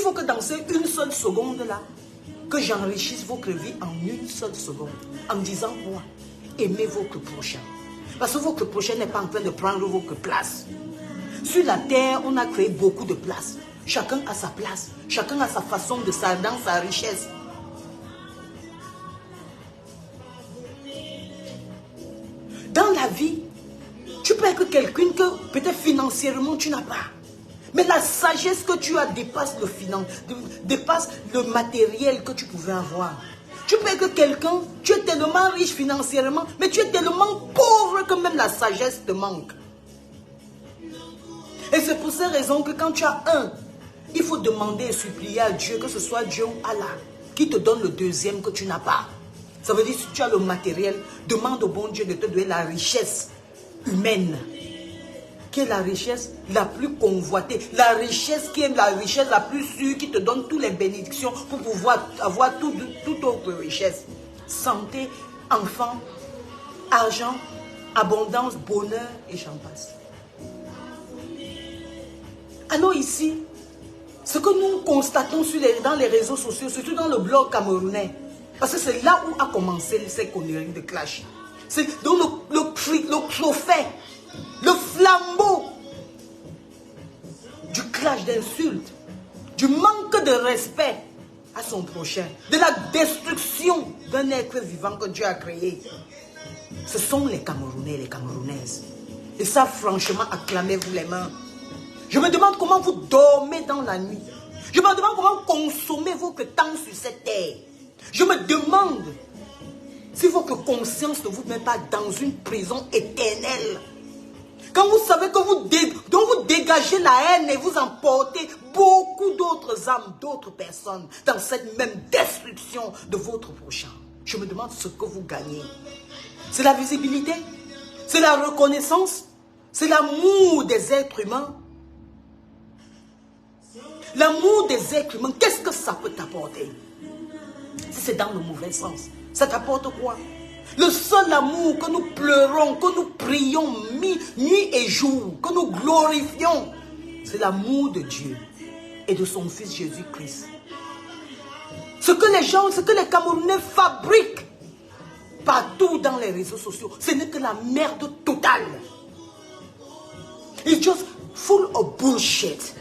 faut que dans ces une seule seconde là, que j'enrichisse votre vie en une seule seconde. En disant quoi? Aimez votre prochain. Parce que votre prochain n'est pas en train de prendre votre place. Sur la terre, on a créé beaucoup de places. Chacun a sa place. Chacun a sa façon de ça dans sa richesse. Dans la vie, tu peux être quelqu'un que peut-être financièrement tu n'as pas. Mais la sagesse que tu as dépasse dépasse le matériel que tu pouvais avoir. Tu peux être quelqu'un, tu es tellement riche financièrement, mais tu es tellement pauvre que même la sagesse te manque. Et c'est pour ces raisons que quand tu as un, il faut demander et supplier à Dieu, que ce soit Dieu ou Allah, qui te donne le deuxième que tu n'as pas. Ça veut dire, si tu as le matériel, demande au bon Dieu de te donner la richesse humaine, qui est la richesse la plus convoitée, la richesse qui est la richesse la plus sûre, qui te donne toutes les bénédictions pour pouvoir avoir toute autre richesse. Santé, enfants, argent, abondance, bonheur et j'en passe. Alors ici, ce que nous constatons dans les réseaux sociaux, surtout dans le blog camerounais, parce que c'est là où a commencé ces conneries de clash. C'est donc le trophée, le flambeau du clash d'insultes, du manque de respect à son prochain, de la destruction d'un être vivant que Dieu a créé. Ce sont les Camerounais et les Camerounaises. Et ça, franchement, acclamez-vous les mains. Je me demande comment vous dormez dans la nuit. Je me demande comment consommez votre temps sur cette terre. Je me demande si votre conscience ne vous met pas dans une prison éternelle. Quand vous savez que vous dégagez la haine et vous emportez beaucoup d'autres âmes, d'autres personnes dans cette même destruction de votre prochain. Je me demande ce que vous gagnez. C'est la visibilité, c'est la reconnaissance, c'est l'amour des êtres humains. L'amour des êtres humains, qu'est-ce que ça peut t'apporter? Si c'est dans le mauvais sens, ça t'apporte quoi? Le seul amour que nous pleurons, que nous prions nuit et jour, que nous glorifions, c'est l'amour de Dieu et de son Fils Jésus-Christ. Ce que les Camerounais fabriquent partout dans les réseaux sociaux, ce n'est que la merde totale. It's just full of bullshit.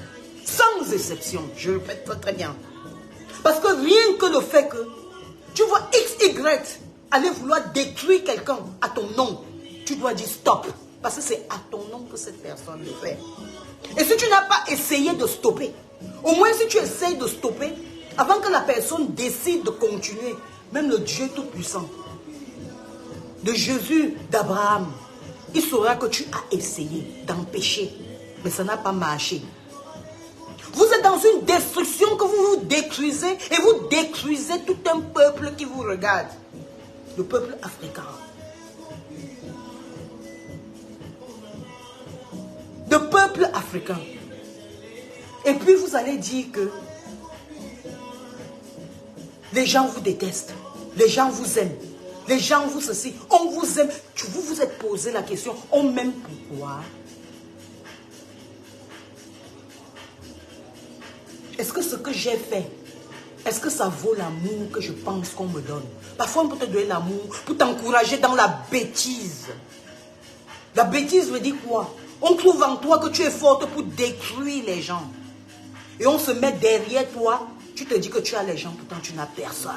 Sans exception, je le répète très très bien. Parce que rien que le fait que tu vois XY aller vouloir détruire quelqu'un à ton nom, tu dois dire stop. Parce que c'est à ton nom que cette personne le fait. Et si tu n'as pas essayé de stopper, au moins si tu essayes de stopper, avant que la personne décide de continuer, même le Dieu Tout-Puissant, de Jésus, d'Abraham, il saura que tu as essayé d'empêcher, mais ça n'a pas marché. Vous êtes dans une destruction que vous vous détruisez et vous détruisez tout un peuple qui vous regarde. Le peuple africain. Le peuple africain. Et puis vous allez dire que les gens vous détestent. Les gens vous aiment. Les gens vous ceci. On vous aime. Vous vous êtes posé la question, on m'aime pourquoi? Est-ce que ce que j'ai fait, est-ce que ça vaut l'amour que je pense qu'on me donne? Parfois, on peut te donner l'amour pour t'encourager dans la bêtise. La bêtise veut dire quoi? On trouve en toi que tu es forte pour détruire les gens. Et on se met derrière toi, tu te dis que tu as les gens, pourtant tu n'as personne.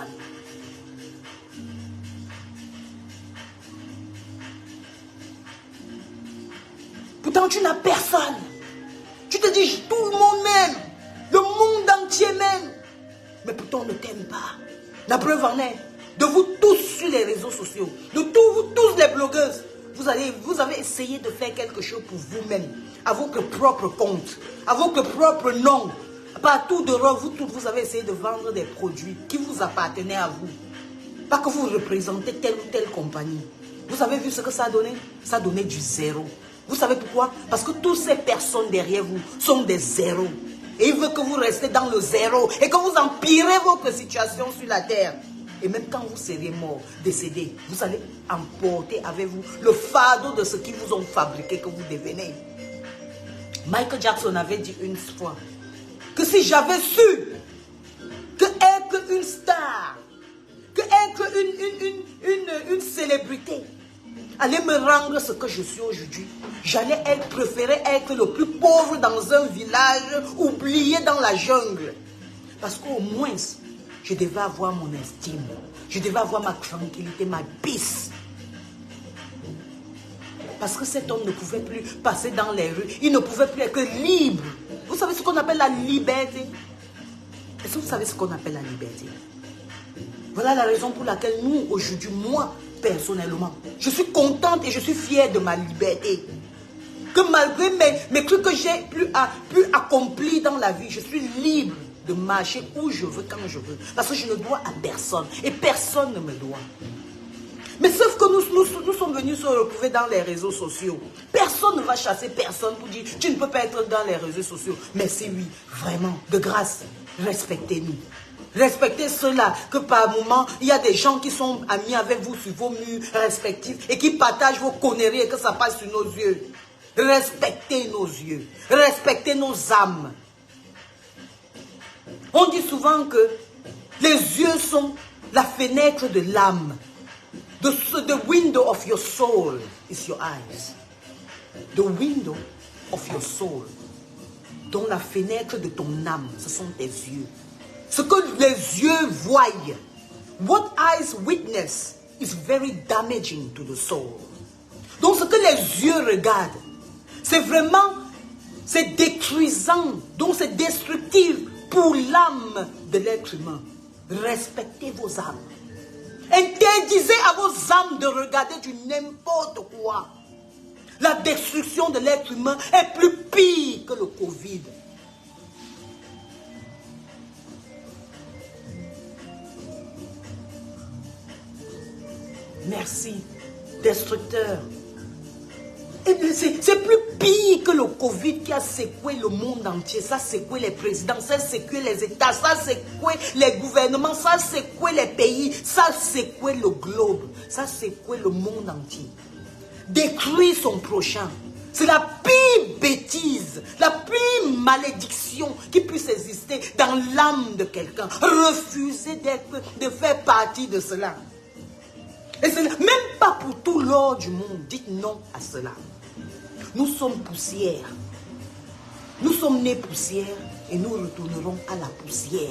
Pourtant tu n'as personne. Tu te dis, tout le monde m'aime. Le monde entier m'aime. Mais pourtant on ne t'aime pas. La preuve en est, de vous tous sur les réseaux sociaux, de vous tous les blogueuses, vous avez essayé de faire quelque chose pour vous-même, à votre propre compte, à votre propre nom. Partout dehors, vous tous, vous avez essayé de vendre des produits qui vous appartenaient à vous. Pas que vous représentez telle ou telle compagnie. Vous avez vu ce que ça a donné? Ça a donné du zéro. Vous savez pourquoi? Parce que toutes ces personnes derrière vous sont des zéros. Et il veut que vous restez dans le zéro et que vous empirez votre situation sur la terre. Et même quand vous serez mort, décédé, vous allez emporter avec vous le fardeau de ce qu'ils vous ont fabriqué que vous devenez. Michael Jackson avait dit une fois que si j'avais su que être une star, que être une célébrité allait me rendre ce que je suis aujourd'hui. J'allais préférer être le plus pauvre dans un village, oublié dans la jungle. Parce qu'au moins, je devais avoir mon estime. Je devais avoir ma tranquillité, ma peace. Parce que cet homme ne pouvait plus passer dans les rues. Il ne pouvait plus être libre. Vous savez ce qu'on appelle la liberté? Est-ce que vous savez ce qu'on appelle la liberté? Voilà la raison pour laquelle nous, aujourd'hui, moi, personnellement, je suis contente et je suis fière de ma liberté. Que malgré mes trucs que j'ai pu accomplir dans la vie, je suis libre de marcher où je veux, quand je veux. Parce que je ne dois à personne. Et personne ne me doit. Mais sauf que nous sommes venus se retrouver dans les réseaux sociaux. Personne ne va chasser personne pour dire tu ne peux pas être dans les réseaux sociaux. Mais c'est oui, vraiment, de grâce, respectez-nous. Respectez ceux-là, que par moment, il y a des gens qui sont amis avec vous sur vos murs respectifs et qui partagent vos conneries et que ça passe sur nos yeux. Respectez nos yeux, respectez nos âmes. On dit souvent que les yeux sont la fenêtre de l'âme. The window of your soul is your eyes. The window of your soul. Donc la fenêtre de ton âme, ce sont tes yeux. Ce que les yeux voient, what eyes witness, is very damaging to the soul. Donc ce que les yeux regardent, c'est vraiment, c'est détruisant, donc c'est destructif pour l'âme de l'être humain. Respectez vos âmes. Interdisez à vos âmes de regarder du n'importe quoi. La destruction de l'être humain est plus pire que le Covid. Merci, destructeur. C'est plus pire que le Covid qui a secoué le monde entier. Ça a secoué les présidents, ça a secoué les États, ça a secoué les gouvernements, ça a secoué les pays, ça a secoué le globe, ça a secoué le monde entier. Détruire son prochain, c'est la pire bêtise, la pire malédiction qui puisse exister dans l'âme de quelqu'un. Refuser de faire partie de cela. Et même pas pour tout l'or du monde. Dites non à cela. Nous sommes poussière. Nous sommes nés poussière et nous retournerons à la poussière.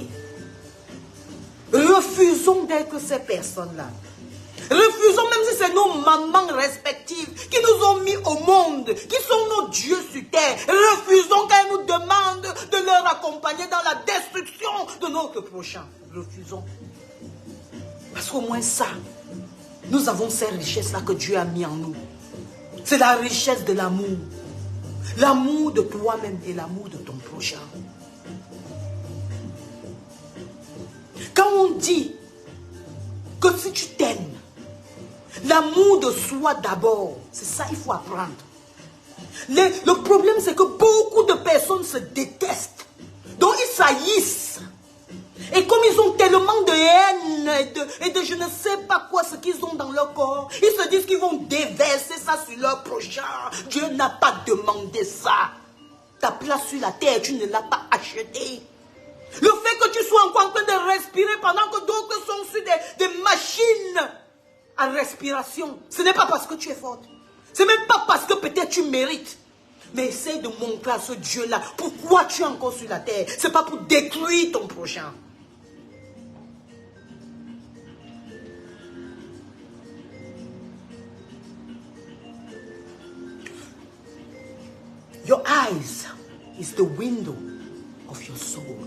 Refusons d'être ces personnes-là. Refusons, même si c'est nos mamans respectives qui nous ont mis au monde, qui sont nos dieux sur terre. Refusons qu'elles nous demandent de leur accompagner dans la destruction de notre prochain. Refusons. Parce qu'au moins ça, nous avons ces richesses-là que Dieu a mis en nous. C'est la richesse de l'amour. L'amour de toi-même et l'amour de ton prochain. Quand on dit que si tu t'aimes, l'amour de soi d'abord, c'est ça qu'il faut apprendre. Le problème, c'est que beaucoup de personnes se détestent. Donc ils saillissent. Et comme ils ont tellement de haine et de je ne sais pas quoi, ce qu'ils ont dans leur corps, ils se disent qu'ils vont déverser ça sur leur prochain. Dieu n'a pas demandé ça. Ta place sur la terre, tu ne l'as pas acheté. Le fait que tu sois encore en train de respirer pendant que d'autres sont sur des machines à respiration, ce n'est pas parce que tu es forte. Ce n'est même pas parce que peut-être tu mérites. Mais essaye de montrer à ce Dieu-là pourquoi tu es encore sur la terre. Ce n'est pas pour détruire ton prochain. Your eyes is the window of your soul.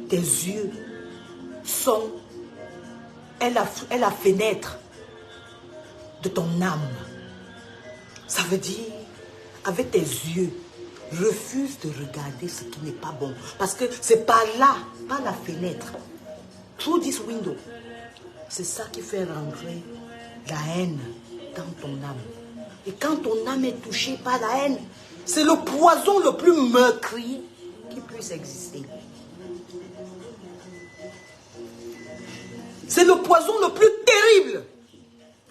Tes yeux sont la fenêtre de ton âme. Ça veut dire, avec tes yeux, refuse de regarder ce qui n'est pas bon. Parce que c'est par là, par la fenêtre, through this window, c'est ça qui fait rentrer la haine dans ton âme. Et quand ton âme est touchée par la haine, c'est le poison le plus meurtrier qui puisse exister. C'est le poison le plus terrible.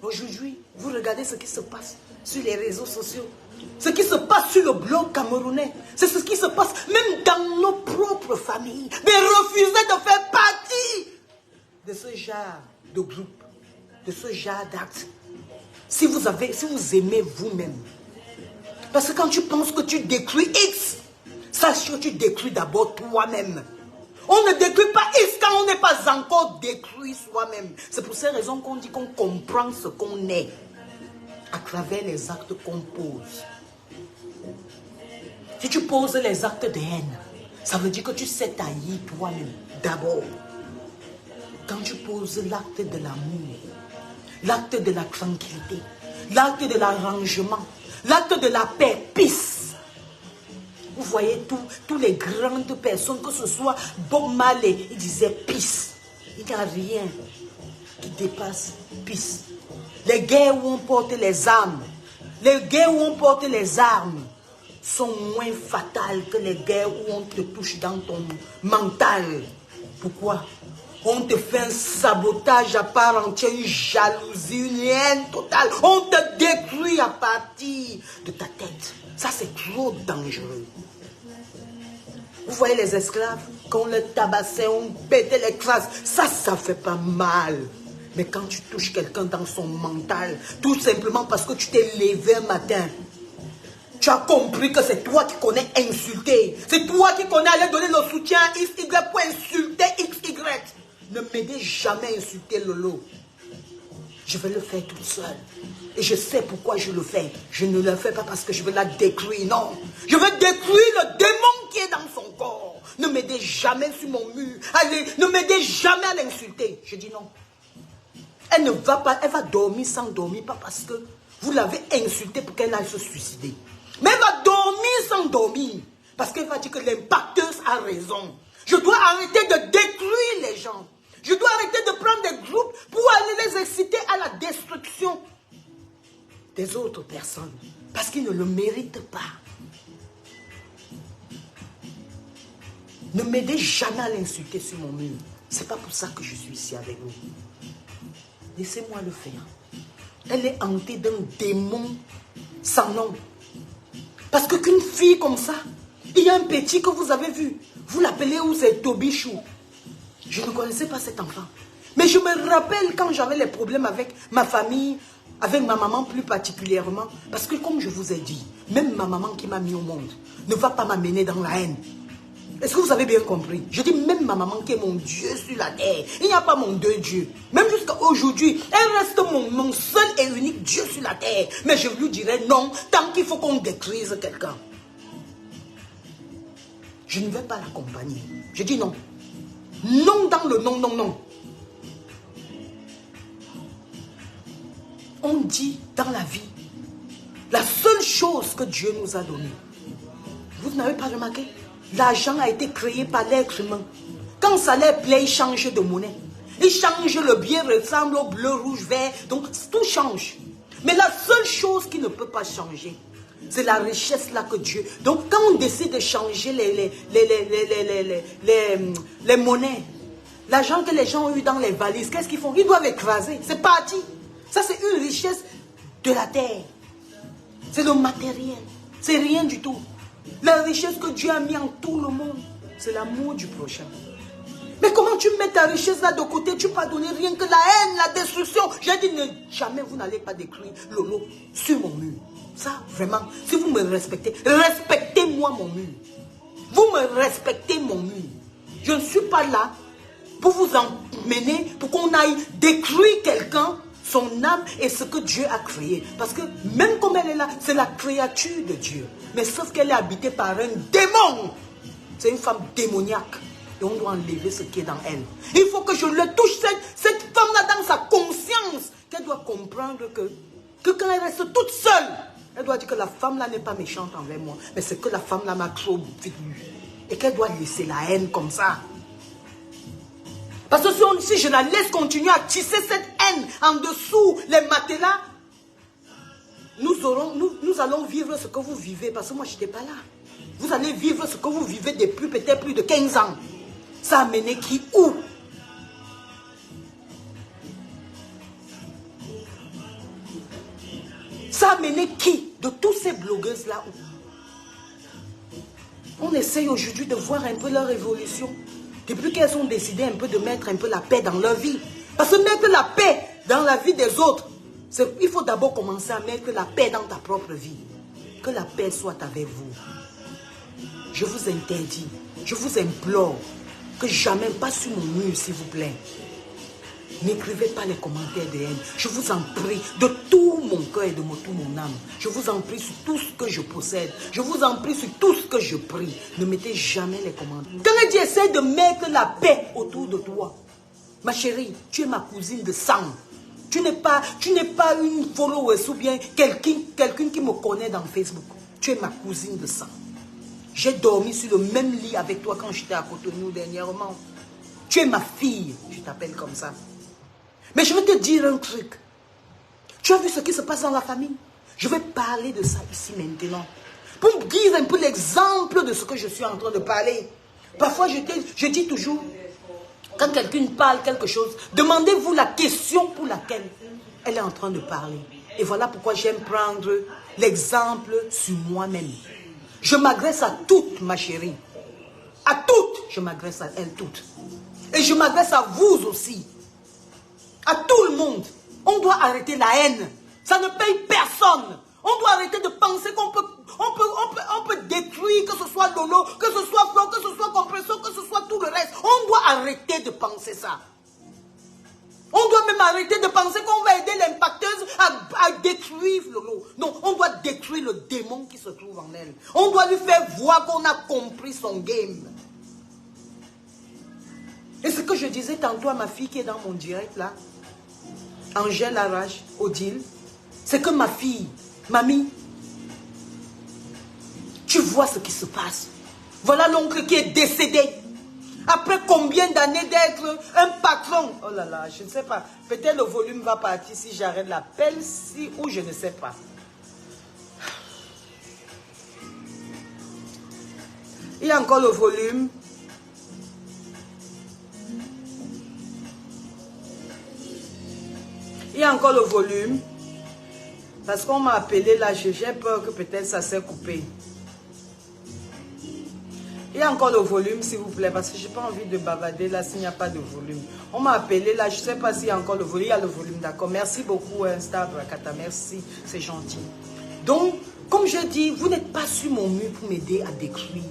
Aujourd'hui, vous regardez ce qui se passe sur les réseaux sociaux. Ce qui se passe sur le bloc camerounais, c'est ce qui se passe même dans nos propres familles. Mais refusez de faire partie de ce genre de groupe, de ce genre d'actes. Si vous aimez vous-même. Parce que quand tu penses que tu détruis X, sache que tu détruis d'abord toi-même. On ne détruit pas X quand on n'est pas encore détruit soi-même. C'est pour ces raisons qu'on dit qu'on comprend ce qu'on est à travers les actes qu'on pose. Si tu poses les actes de haine, ça veut dire que tu sais tailler toi-même d'abord. Quand tu poses l'acte de l'amour, l'acte de la tranquillité, l'acte de l'arrangement, l'acte de la paix, peace. Vous voyez tous les grandes personnes, que ce soit Bob Marley, il disait peace. Il n'y a rien qui dépasse peace. Les guerres où on porte les armes, sont moins fatales que les guerres où on te touche dans ton mental. Pourquoi? On te fait un sabotage à part entière, une jalousie, une haine totale. On te détruit à partir de ta tête. Ça, c'est trop dangereux. Vous voyez les esclaves, quand on les tabassait, on pétait les crasses. Ça fait pas mal. Mais quand tu touches quelqu'un dans son mental, tout simplement parce que tu t'es levé un matin, tu as compris que c'est toi qui connais insulter. C'est toi qui connais aller donner le soutien à X, Y pour insulter X, Y. Ne m'aidez jamais à insulter Lolo. Je vais le faire toute seule. Et je sais pourquoi je le fais. Je ne le fais pas parce que je veux la détruire, non. Je veux détruire le démon qui est dans son corps. Ne m'aidez jamais sur mon mur. Allez, ne m'aidez jamais à l'insulter. Je dis non. Elle ne va pas, elle va dormir sans dormir, pas parce que vous l'avez insultée pour qu'elle aille se suicider. Mais elle va dormir sans dormir. Parce qu'elle va dire que l'impacteuse a raison. Je dois arrêter de détruire les gens. Je dois arrêter de prendre des groupes pour aller les exciter à la destruction des autres personnes. Parce qu'ils ne le méritent pas. Ne m'aidez jamais à l'insulter sur mon mur. C'est pas pour ça que je suis ici avec vous. Laissez-moi le faire. Elle est hantée d'un démon sans nom. Parce que qu'une fille comme ça, il y a un petit que vous avez vu. Vous l'appelez où c'est Tobichou. Je ne connaissais pas cet enfant. Mais je me rappelle quand j'avais les problèmes avec ma famille, avec ma maman plus particulièrement. Parce que comme je vous ai dit, même ma maman qui m'a mis au monde ne va pas m'amener dans la haine. Est-ce que vous avez bien compris? Je dis même ma maman qui est mon Dieu sur la terre. Il n'y a pas mon deux dieux. Même jusqu'à aujourd'hui, elle reste mon seul et unique Dieu sur la terre. Mais je lui dirai non, tant qu'il faut qu'on détruise quelqu'un. Je ne vais pas l'accompagner. Je dis non. Non dans le non, non, non. On dit dans la vie, la seule chose que Dieu nous a donnée. Vous n'avez pas remarqué? L'argent a été créé par l'être humain. Quand ça leur plaît, ils changent de monnaie. Ils changent, le bien ressemble au bleu, rouge, vert. Donc tout change. Mais la seule chose qui ne peut pas changer, c'est la richesse là que Dieu... Donc quand on décide de changer les monnaies, l'argent que les gens ont eu dans les valises, qu'est-ce qu'ils font? Ils doivent écraser. C'est parti. Ça c'est une richesse de la terre. C'est le matériel. C'est rien du tout. La richesse que Dieu a mis en tout le monde, c'est l'amour du prochain. Mais comment tu mets ta richesse là de côté? Tu ne peux donner rien que la haine, la destruction. J'ai dit, jamais vous n'allez pas détruire Lolo sur mon mur. Ça, vraiment, si vous me respectez, respectez-moi mon mur. Vous me respectez mon mur. Je ne suis pas là pour vous emmener, pour qu'on aille détruire quelqu'un, son âme et ce que Dieu a créé. Parce que même comme elle est là, c'est la créature de Dieu. Mais sauf qu'elle est habitée par un démon. C'est une femme démoniaque. Et on doit enlever ce qui est dans elle. Il faut que je le touche, cette femme-là, dans sa conscience. Qu'elle doit comprendre que quand elle reste toute seule, elle doit dire que la femme-là n'est pas méchante envers moi. Mais c'est que la femme-là m'a trop vite vu. Et qu'elle doit laisser la haine comme ça. Parce que si je la laisse continuer à tisser cette haine en dessous les matelas, nous allons vivre ce que vous vivez. Parce que moi, je n'étais pas là. Vous allez vivre ce que vous vivez depuis peut-être plus de 15 ans. Ça a mené qui? Où? Ça a mené qui? de tous ces blogueuses-là. On essaye aujourd'hui de voir un peu leur évolution. Depuis qu'elles ont décidé un peu de mettre un peu la paix dans leur vie. Parce que mettre la paix dans la vie des autres, il faut d'abord commencer à mettre la paix dans ta propre vie. Que la paix soit avec vous. Je vous interdis, je vous implore que jamais, pas sur mon mur s'il vous plaît. N'écrivez pas les commentaires de haine. Je vous en prie, de tout mon cœur et de tout mon âme. Je vous en prie sur tout ce que je possède. Je vous en prie sur tout ce que je prie. Ne mettez jamais les commentaires. Quand tu essaies de mettre la paix autour de toi, ma chérie, tu es ma cousine de sang. Tu n'es pas une follower ou bien quelqu'un qui me connaît dans Facebook. Tu es ma cousine de sang. J'ai dormi sur le même lit avec toi quand j'étais à Cotonou dernièrement. Tu es ma fille, je t'appelle comme ça. Mais je vais te dire un truc. Tu as vu ce qui se passe dans la famille? Je vais parler de ça ici maintenant. Pour dire un peu l'exemple de ce que je suis en train de parler. Parfois, je dis toujours, quand quelqu'un parle quelque chose, demandez-vous la question pour laquelle elle est en train de parler. Et voilà pourquoi j'aime prendre l'exemple sur moi-même. Je m'adresse à toutes, ma chérie. À toutes, je m'adresse à elles toutes. Et je m'adresse à vous aussi. À tout le monde. On doit arrêter la haine. Ça ne paye personne. On doit arrêter de penser qu'on peut détruire, que ce soit Lolo, que ce soit Flo, que ce soit Compresso, que ce soit tout le reste. On doit arrêter de penser ça. On doit même arrêter de penser qu'on va aider l'impacteuse à détruire Lolo. Non, on doit détruire le démon qui se trouve en elle. On doit lui faire voir qu'on a compris son game. Et ce que je disais tantôt à ma fille qui est dans mon direct là, Angèle Arrache, Odile, c'est que ma fille, mamie, tu vois ce qui se passe. Voilà l'oncle qui est décédé. Après combien d'années d'être un patron? Oh là là, je ne sais pas. Peut-être le volume va partir si j'arrête l'appel, ou je ne sais pas. Il y a encore le volume. Il y a encore le volume. Parce qu'on m'a appelé là, j'ai peur que peut-être ça s'est coupé. Il y a encore le volume, s'il vous plaît, parce que je n'ai pas envie de bavarder là s'il n'y a pas de volume. On m'a appelé là, je ne sais pas s'il y a encore le volume. Il y a le volume, d'accord. Merci beaucoup, Insta Brakata, merci, c'est gentil. Donc, comme je dis, vous n'êtes pas sur mon mur pour m'aider à détruire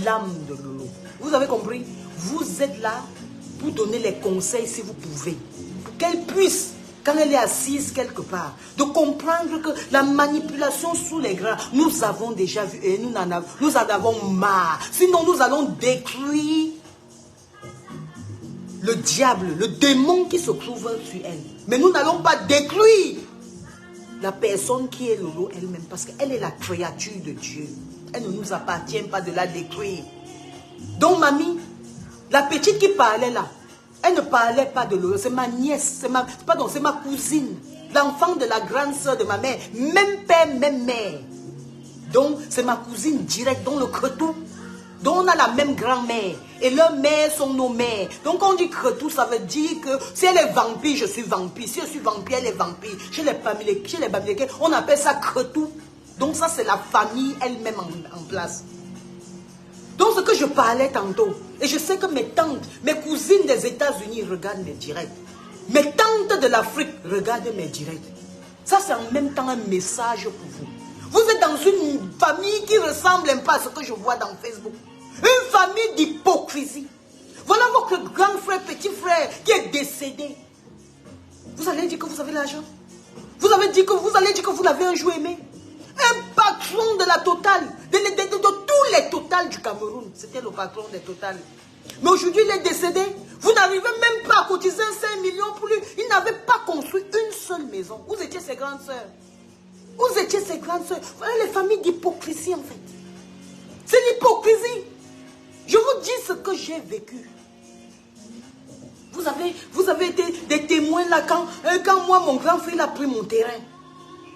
l'âme de Lolo. Vous avez compris? Vous êtes là pour donner les conseils si vous pouvez. Pour qu'elle puisse, quand elle est assise quelque part, de comprendre que la manipulation sous les grands, nous avons déjà vu et nous en avons marre. Sinon, nous allons détruire le diable, le démon qui se trouve sur elle. Mais nous n'allons pas détruire la personne qui est Lolo elle-même, parce qu'elle est la créature de Dieu. Elle ne nous appartient pas de la détruire. Donc, mamie, la petite qui parlait là, elle ne parlait pas de Lolo, c'est ma nièce, c'est ma cousine, l'enfant de la grande soeur de ma mère, même père, même mère. Donc, c'est ma cousine directe, dont le cretou, dont on a la même grand-mère, et leurs mères sont nos mères. Donc, quand on dit cretou, ça veut dire que si elle est vampire, je suis vampire. Si je suis vampire, elle est vampire. Chez les Bamileke, on appelle ça cretou. Donc, ça, c'est la famille elle-même en place. Donc, ce que je parlais tantôt, et je sais que mes tantes, mes cousines des États-Unis regardent mes directs. Mes tantes de l'Afrique regardent mes directs. Ça, c'est en même temps un message pour vous. Vous êtes dans une famille qui ressemble un peu à ce que je vois dans Facebook. Une famille d'hypocrisie. Voilà votre grand frère, petit frère qui est décédé. Vous allez dire que vous avez l'argent. Vous allez dire que vous l'avez un jour aimé. Un patron de la Total, de tous les Total du Cameroun. C'était le patron des Total. Mais aujourd'hui, il est décédé. Vous n'arrivez même pas à cotiser 5 millions pour lui. Il n'avait pas construit une seule maison. Vous étiez ses grandes sœurs. Vous étiez ses grandes sœurs. Voilà les familles d'hypocrisie en fait. C'est l'hypocrisie. Je vous dis ce que j'ai vécu. Vous avez été des témoins là quand moi, mon grand frère, a pris mon terrain.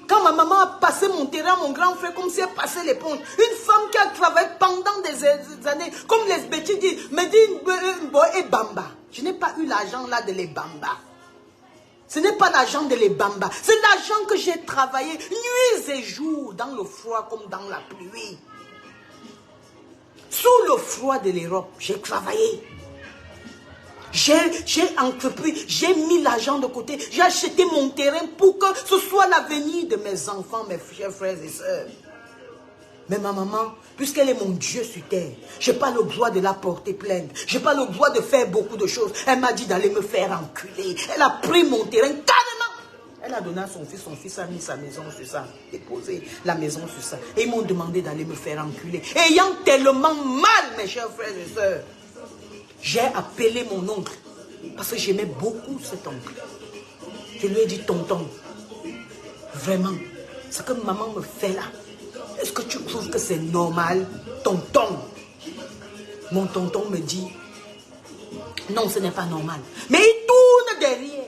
Quand ma maman a passé mon terrain, mon grand frère, comme si elle passait l'éponge. Une femme qui a travaillé pendant des années, comme les bêtises disent, me dit et bamba. Je n'ai pas eu l'argent là de les bamba. Ce n'est pas l'argent de les bambas. C'est l'argent que j'ai travaillé nuit et jour, dans le froid comme dans la pluie. Sous le froid de l'Europe, j'ai travaillé. J'ai entrepris, j'ai mis l'argent de côté, j'ai acheté mon terrain pour que ce soit l'avenir de mes enfants, mes chers frères et sœurs. Mais ma maman, puisqu'elle est mon Dieu sur terre, je n'ai pas le droit de la porter plainte. Je n'ai pas le droit de faire beaucoup de choses. Elle m'a dit d'aller me faire enculer. Elle a pris mon terrain carrément. Elle a donné à son fils a mis sa maison sur ça, déposé la maison sur ça. Et ils m'ont demandé d'aller me faire enculer. Ayant tellement mal, mes chers frères et sœurs, j'ai appelé mon oncle, parce que j'aimais beaucoup cet oncle. Je lui ai dit, tonton, vraiment, ce que maman me fait là, est-ce que tu trouves que c'est normal, tonton? Mon tonton me dit, non, ce n'est pas normal. Mais il tourne derrière.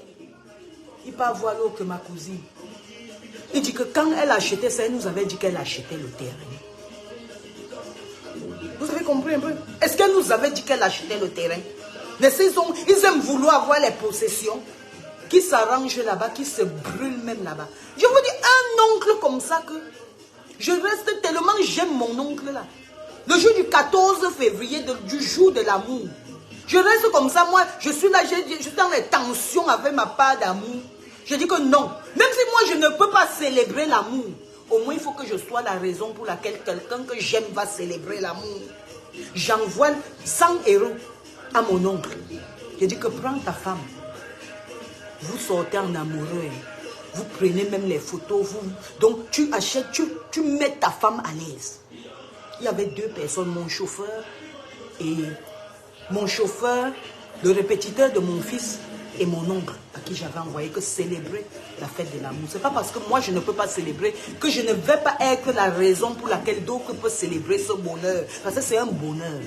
Il part voir l'autre, ma cousine. Il dit que quand elle achetait ça, elle nous avait dit qu'elle achetait le terrain. Vous avez compris un peu? Est-ce qu'elle nous avait dit qu'elle achetait le terrain? Mais ils aiment vouloir avoir les possessions, qui s'arrangent là-bas, qui se brûlent même là-bas. Je vous dis, un oncle comme ça que je reste tellement, j'aime mon oncle là. Le jour du 14 février, du jour de l'amour, je reste comme ça, moi, je suis là, je suis dans les tensions avec ma part d'amour. Je dis que non, même si moi je ne peux pas célébrer l'amour, au moins il faut que je sois la raison pour laquelle quelqu'un que j'aime va célébrer l'amour. J'envoie 100 € à mon oncle. Je dis que prends ta femme. Vous sortez en amoureux. Vous prenez même les photos. Donc tu achètes, tu mets ta femme à l'aise. Il y avait 2 personnes, mon chauffeur, le répétiteur de mon fils et mon oncle, à qui j'avais envoyé que célébrer la fête de l'amour. Ce n'est pas parce que moi je ne peux pas célébrer que je ne vais pas être la raison pour laquelle d'autres peuvent célébrer ce bonheur. Parce que c'est un bonheur.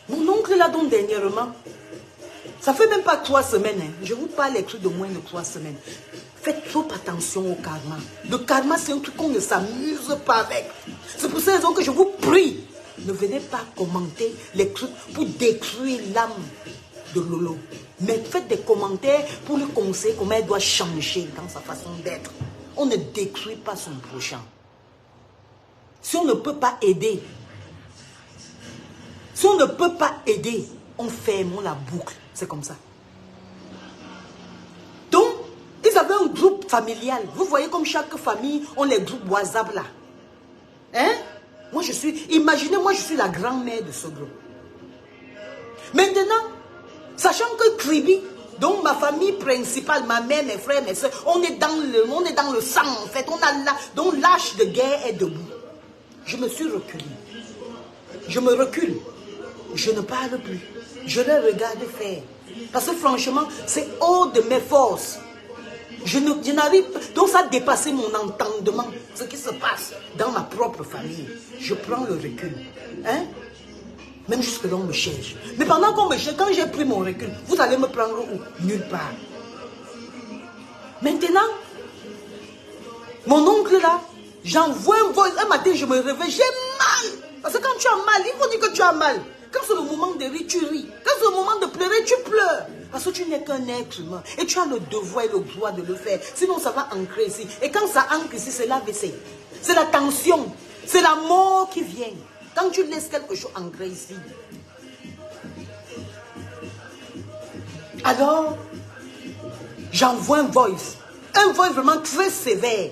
Mon oncle là, donc dernièrement, ça fait même pas 3 semaines. Hein. Je vous parle des trucs de moins de 3 semaines. Faites trop attention au karma. Le karma, c'est un truc qu'on ne s'amuse pas avec. C'est pour cette raison que je vous prie, ne venez pas commenter les trucs pour détruire l'âme de Lolo. Mais faites des commentaires pour lui conseiller comment elle doit changer dans sa façon d'être. On ne détruit pas son prochain. Si on ne peut pas aider, on ferme, on la boucle. C'est comme ça. Donc, ils avaient un groupe familial. Vous voyez comme chaque famille ont les groupes WhatsApp là. Hein? Imaginez, moi je suis la grand-mère de ce groupe. Maintenant, sachant que Kribi, donc ma famille principale, ma mère, mes frères, mes soeurs, on est dans le sang en fait. Donc l'âge de guerre est debout. Je me suis reculée. Je me recule. Je ne parle plus. Je les regarde faire. Parce que franchement, c'est hors de mes forces. Je n'arrive pas. Donc ça a dépassé mon entendement. Ce qui se passe dans ma propre famille. Je prends le recul. Hein? Même jusque là, on me cherche. Mais pendant qu'on me cherche, quand j'ai pris mon recul, vous allez me prendre où? Nulle part. Maintenant, mon oncle là, j'envoie un voice. Un matin, je me réveille, j'ai mal. Parce que quand tu as mal, il faut dire que tu as mal. Quand c'est le moment de rire, tu ris. Quand c'est le moment de pleurer, tu pleures. Parce que tu n'es qu'un être humain. Et tu as le devoir et le droit de le faire. Sinon, ça va ancrer ici. Et quand ça ancre ici, c'est l'AVC. C'est la tension. C'est la mort qui vient. Quand tu laisses quelque chose ancrer ici. Alors, j'envoie un voice. Un voice vraiment très sévère.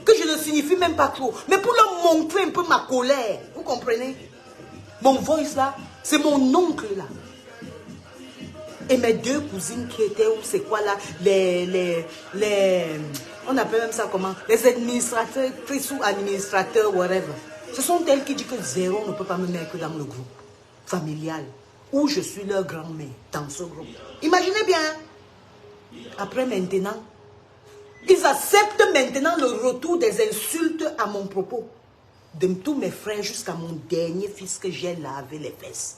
Que je ne signifie même pas trop. Mais pour leur montrer un peu ma colère. Vous comprenez? Mon voice là, c'est mon oncle là. Et mes 2 cousines qui étaient, où c'est quoi là, on appelle même ça comment? Les administrateurs, ou administrateurs, whatever. Ce sont elles qui disent que zéro ne peut pas me mettre dans le groupe familial. Où je suis leur grand-mère, dans ce groupe. Imaginez bien. Après maintenant, ils acceptent maintenant le retour des insultes à mon propos. De tous mes frères jusqu'à mon dernier fils que j'ai lavé les fesses.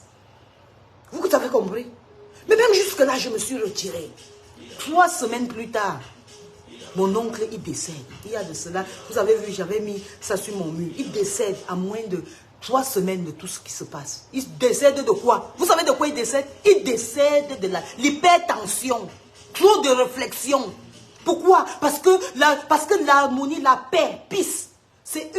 Vous avez compris? Mais même jusque-là, je me suis retiré. 3 semaines plus tard, mon oncle, il décède. Il y a de cela, vous avez vu, j'avais mis ça sur mon mur. Il décède à moins de 3 semaines de tout ce qui se passe. Il décède de quoi? Vous savez de quoi il décède? Il décède de l'hypertension. Trop de réflexion. Pourquoi? Parce que l'harmonie, la paix, peace, c'est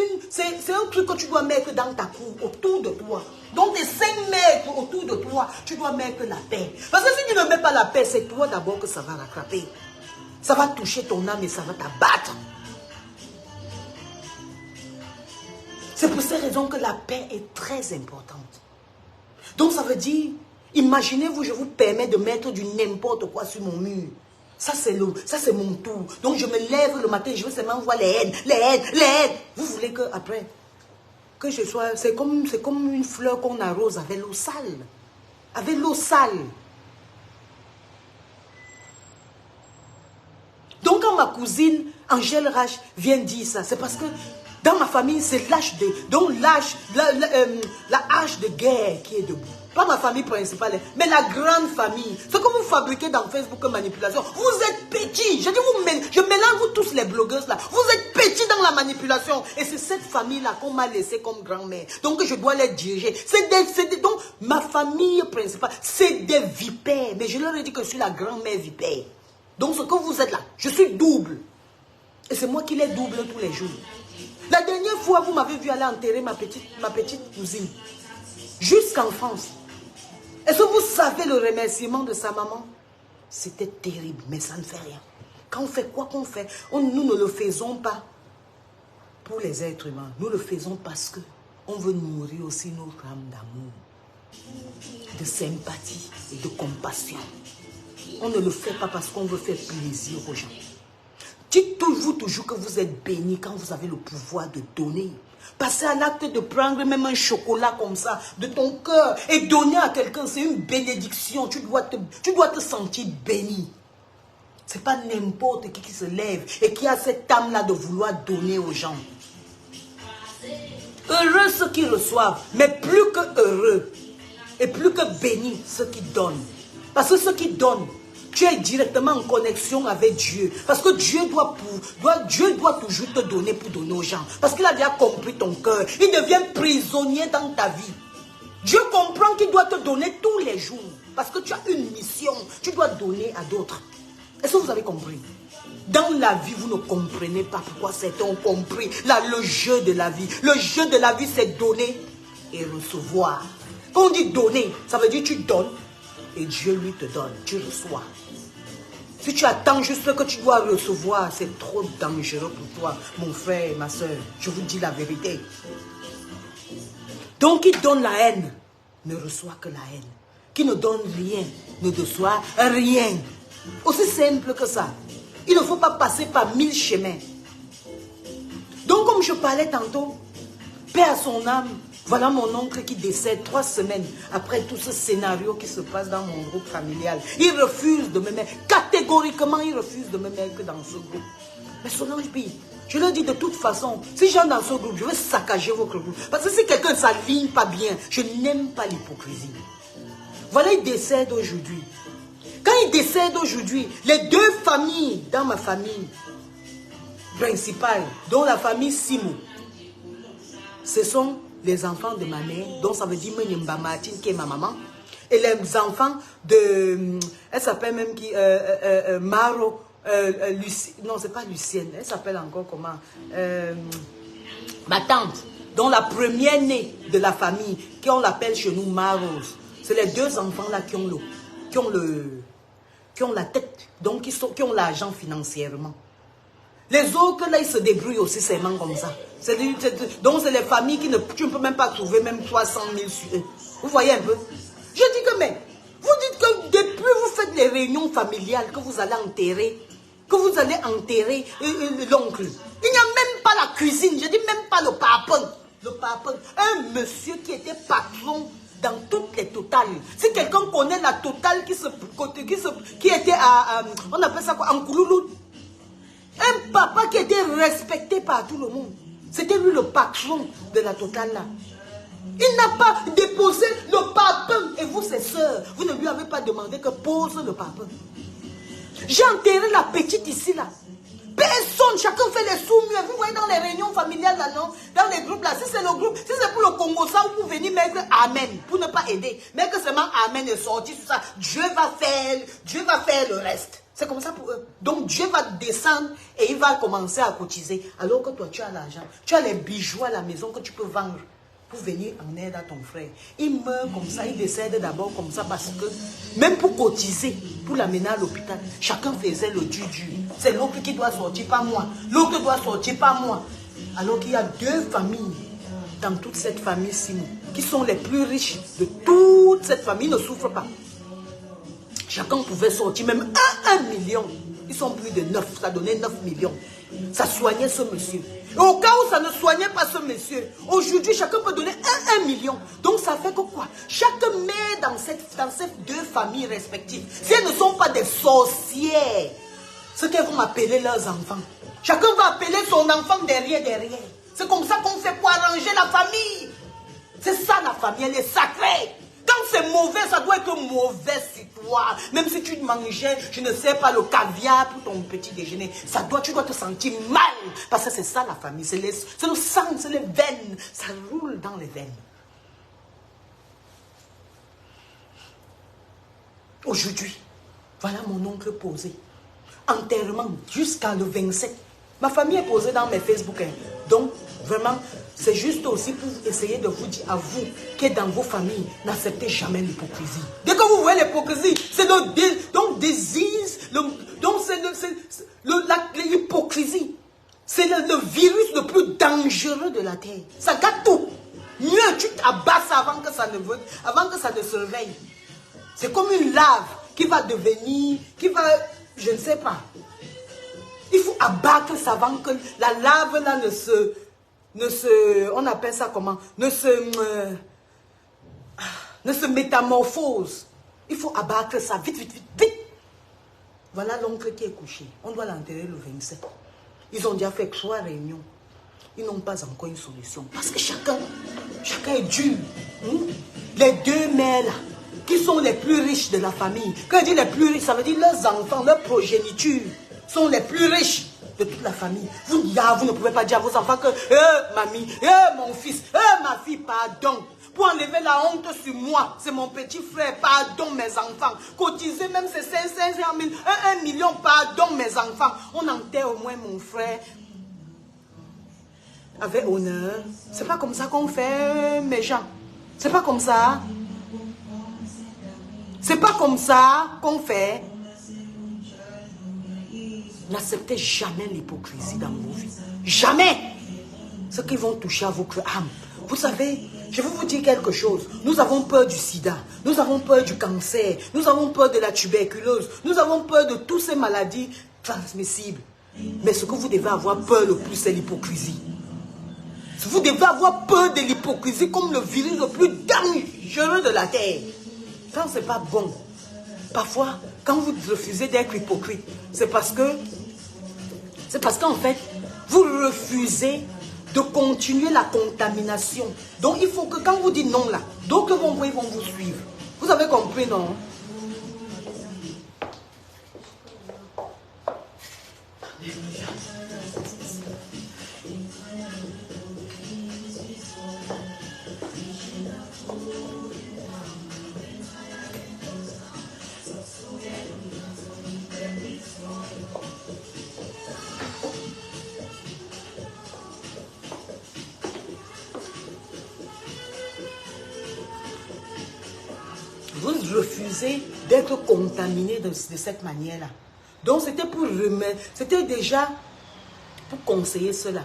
un truc que tu dois mettre dans ta cour, autour de toi. Donc tes 5 mètres autour de toi, tu dois mettre la paix. Parce que si tu ne mets pas la paix, c'est toi d'abord que ça va rattraper. Ça va toucher ton âme et ça va t'abattre. C'est pour ces raisons que la paix est très importante. Donc ça veut dire, imaginez-vous, je vous permets de mettre du n'importe quoi sur mon mur. Ça c'est mon tour. Donc je me lève le matin, je veux seulement voir les haines, les haines, les haines. Vous voulez que après, que je sois, c'est comme une fleur qu'on arrose avec l'eau sale. Avec l'eau sale. Donc quand ma cousine Angèle Rache vient dire ça, c'est parce que dans ma famille, c'est la hache de guerre qui est debout. Pas ma famille principale, mais la grande famille. Ce que vous fabriquez dans Facebook comme manipulation, vous êtes petits. Je mélange vous tous les blogueuses là. Vous êtes petits dans la manipulation. Et c'est cette famille-là qu'on m'a laissé comme grand-mère. Donc je dois les diriger. Donc ma famille principale, c'est des vipères. Mais je leur ai dit que je suis la grand-mère vipère. Donc ce que vous êtes là, je suis double. Et c'est moi qui les double tous les jours. La dernière fois, vous m'avez vu aller enterrer ma petite cousine. Jusqu'en France. Est-ce que vous savez le remerciement de sa maman? C'était terrible, mais ça ne fait rien. Quand on fait quoi qu'on fait, nous ne le faisons pas pour les êtres humains. Nous le faisons parce qu'on veut nourrir aussi notre âme d'amour, de sympathie et de compassion. On ne le fait pas parce qu'on veut faire plaisir aux gens. Dites-vous toujours que vous êtes béni quand vous avez le pouvoir de donner. Passez à l'acte de prendre même un chocolat comme ça de ton cœur et donner à quelqu'un, c'est une bénédiction. Tu dois te sentir béni. Ce n'est pas n'importe qui se lève et qui a cette âme-là de vouloir donner aux gens. Heureux ceux qui reçoivent, mais plus que heureux et plus que bénis ceux qui donnent. Parce que ceux qui donnent, tu es directement en connexion avec Dieu. Parce que Dieu doit toujours te donner pour donner aux gens. Parce qu'il a déjà compris ton cœur. Il devient prisonnier dans ta vie. Dieu comprend qu'il doit te donner tous les jours. Parce que tu as une mission. Tu dois donner à d'autres. Est-ce que vous avez compris? Dans la vie, vous ne comprenez pas pourquoi certains ont compris. Là, le jeu de la vie. Le jeu de la vie, c'est donner et recevoir. Quand on dit donner, ça veut dire tu donnes. Et Dieu lui te donne, tu reçois. Si tu attends juste ce que tu dois recevoir, c'est trop dangereux pour toi, mon frère et ma soeur. Je vous dis la vérité. Donc, qui donne la haine, ne reçoit que la haine. Qui ne donne rien, ne reçoit rien. Aussi simple que ça. Il ne faut pas passer par 1000 chemins. Donc, comme je parlais tantôt, paix à son âme. Voilà mon oncle qui décède 3 semaines après tout ce scénario qui se passe dans mon groupe familial. Il refuse de me mettre, catégoriquement, il refuse de me mettre dans ce groupe. Mais Solange Bi, je leur dis de toute façon, si j'entre dans ce groupe, je vais saccager votre groupe. Parce que si quelqu'un ne s'aligne pas bien, je n'aime pas l'hypocrisie. Voilà, il décède aujourd'hui. Quand il décède aujourd'hui, les 2 familles dans ma famille principale, dont la famille Simou, ce sont les enfants de ma mère, donc ça veut dire Menyemba Martine qui est ma maman, et les enfants de, elle s'appelle même qui, Maro, non c'est pas Lucienne, elle s'appelle encore comment, ma tante, dont la première née de la famille, qu'on l'appelle chez nous Marose. C'est les 2 enfants là qui ont la tête, donc qui ont l'argent financièrement. Les autres, là, ils se débrouillent aussi seulement comme ça. Donc, c'est les familles qui tu ne peux même pas trouver même 300 000 sur eux. Vous voyez un peu? Je dis que, mais, vous dites que depuis vous faites les réunions familiales, que vous allez enterrer l'oncle. Il n'y a même pas la cuisine, je dis même pas le papon. Le papon. Un monsieur qui était patron dans toutes les totales. Si quelqu'un connaît la totale qui était à, on appelle ça quoi, en Kouloulou. Un papa qui était respecté par tout le monde. C'était lui le patron de la totale là. Il n'a pas déposé le papin. Et vous, ses soeurs, vous ne lui avez pas demandé que pose le papin. J'ai enterré la petite ici là. Personne, chacun fait les sous-murs. Vous voyez dans les réunions familiales là, non? Dans les groupes là, si c'est le groupe, si c'est pour le Congo, ça, vous venez mettre Amen pour ne pas aider. Mais que seulement Amen est sorti sur ça. Dieu va faire le reste. C'est comme ça pour eux. Donc Dieu va descendre et il va commencer à cotiser. Alors que toi, tu as l'argent. Tu as les bijoux à la maison que tu peux vendre pour venir en aide à ton frère. Il meurt comme ça, il décède d'abord comme ça parce que même pour cotiser, pour l'amener à l'hôpital, chacun faisait le dur. C'est l'autre qui doit sortir, pas moi. L'autre doit sortir, pas moi. Alors qu'il y a 2 familles dans toute cette famille-ci qui sont les plus riches de toute cette famille, ne souffrent pas. Chacun pouvait sortir même 1 million. Ils sont plus de 9, ça donnait 9 millions. Ça soignait ce monsieur. Et au cas où ça ne soignait pas ce monsieur, aujourd'hui, chacun peut donner 1 million. Donc ça fait que quoi? Chacun met dans ces 2 familles respectives. Si elles ne sont pas des sorcières, ce qu'elles vont appeler leurs enfants. Chacun va appeler son enfant derrière. C'est comme ça qu'on fait pour arranger la famille. C'est ça la famille, elle est sacrée. Quand c'est mauvais, ça doit être mauvais sur toi. Même si tu mangeais, je ne sais pas, le caviar pour ton petit déjeuner, tu dois te sentir mal. Parce que c'est ça la famille, c'est le sang, c'est les veines. Ça roule dans les veines. Aujourd'hui, voilà mon oncle posé. Enterrement jusqu'à le 27. Ma famille est posée dans mes Facebook. Donc, vraiment, c'est juste aussi pour essayer de vous dire à vous que dans vos familles, n'acceptez jamais l'hypocrisie. Dès que vous voyez l'hypocrisie, c'est donc l'hypocrisie. C'est le virus le plus dangereux de la terre. Ça gâte tout. Mieux, tu t'abasses avant que ça ne se réveille. C'est comme une lave qui va devenir, je ne sais pas. Il faut abattre ça avant que la lave là on appelle ça comment? Ne se métamorphose. Il faut abattre ça vite. Voilà l'oncle qui est couché. On doit l'enterrer le 27. Ils ont déjà fait 3 réunions. Ils n'ont pas encore une solution. Parce que chacun est dur. Les 2 mères là, qui sont les plus riches de la famille. Quand je dis les plus riches, ça veut dire leurs enfants, leur progéniture sont les plus riches de toute la famille. Vous ne pouvez pas dire à vos enfants que mamie, mon fils, ma fille, pardon. Pour enlever la honte sur moi, c'est mon petit frère, pardon mes enfants. Cotiser même c'est 500 000, 1 million, pardon mes enfants. On enterre au moins mon frère avec honneur. C'est pas comme ça qu'on fait, mes gens. C'est pas comme ça. C'est pas comme ça qu'on fait. N'acceptez jamais l'hypocrisie dans vos vies. Jamais. Ceux qui vont toucher à votre âme. Vous savez, je vais vous dire quelque chose. Nous avons peur du sida. Nous avons peur du cancer. Nous avons peur de la tuberculose. Nous avons peur de toutes ces maladies transmissibles. Mais ce que vous devez avoir peur le plus, c'est l'hypocrisie. Vous devez avoir peur de l'hypocrisie comme le virus le plus dangereux de la terre. Quand c'est pas bon. Parfois, quand vous refusez d'être hypocrite, c'est parce qu'en fait, vous refusez de continuer la contamination. Donc, il faut que quand vous dites non là, d'autres vont vous suivre. Vous avez compris, non? Vous refusez d'être contaminé de cette manière-là. Donc c'était déjà pour conseiller ceux-là,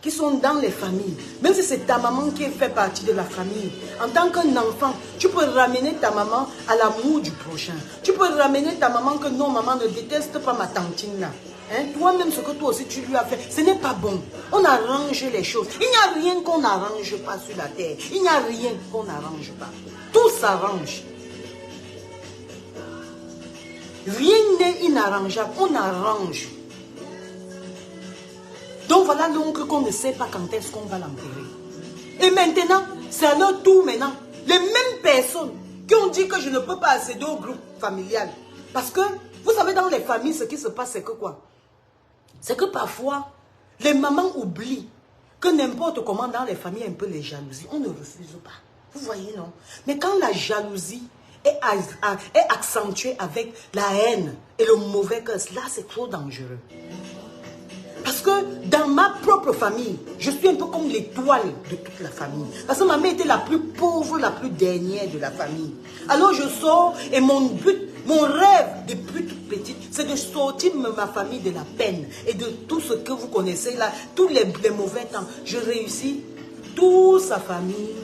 qui sont dans les familles. Même si c'est ta maman qui fait partie de la famille, en tant qu'un enfant, tu peux ramener ta maman à l'amour du prochain. Tu peux ramener ta maman que non, maman ne déteste pas ma tantine là. Toi-même, ce que toi aussi tu lui as fait, ce n'est pas bon. On arrange les choses. Il n'y a rien qu'on n'arrange pas sur la terre. Il n'y a rien qu'on n'arrange pas. Tout s'arrange. Rien n'est inarrangeable, on arrange. Donc voilà l'oncle qu'on ne sait pas quand est-ce qu'on va l'enterrer. Et maintenant, c'est à leur tour maintenant. Les mêmes personnes qui ont dit que je ne peux pas accéder au groupe familial. Parce que, vous savez, dans les familles, ce qui se passe, c'est que quoi? C'est que parfois, les mamans oublient que n'importe comment dans les familles, un peu les jalousies, on ne refuse pas. Vous voyez, non? Mais quand la jalousie est accentué avec la haine et le mauvais cœur, là c'est trop dangereux. Parce que dans ma propre famille, je suis un peu comme l'étoile de toute la famille. Parce que ma mère était la plus pauvre, la plus dernière de la famille. Alors je sors et mon but, mon rêve depuis toute petite, c'est de sortir ma famille de la peine et de tout ce que vous connaissez là, tous les mauvais temps. Je réussis, toute sa famille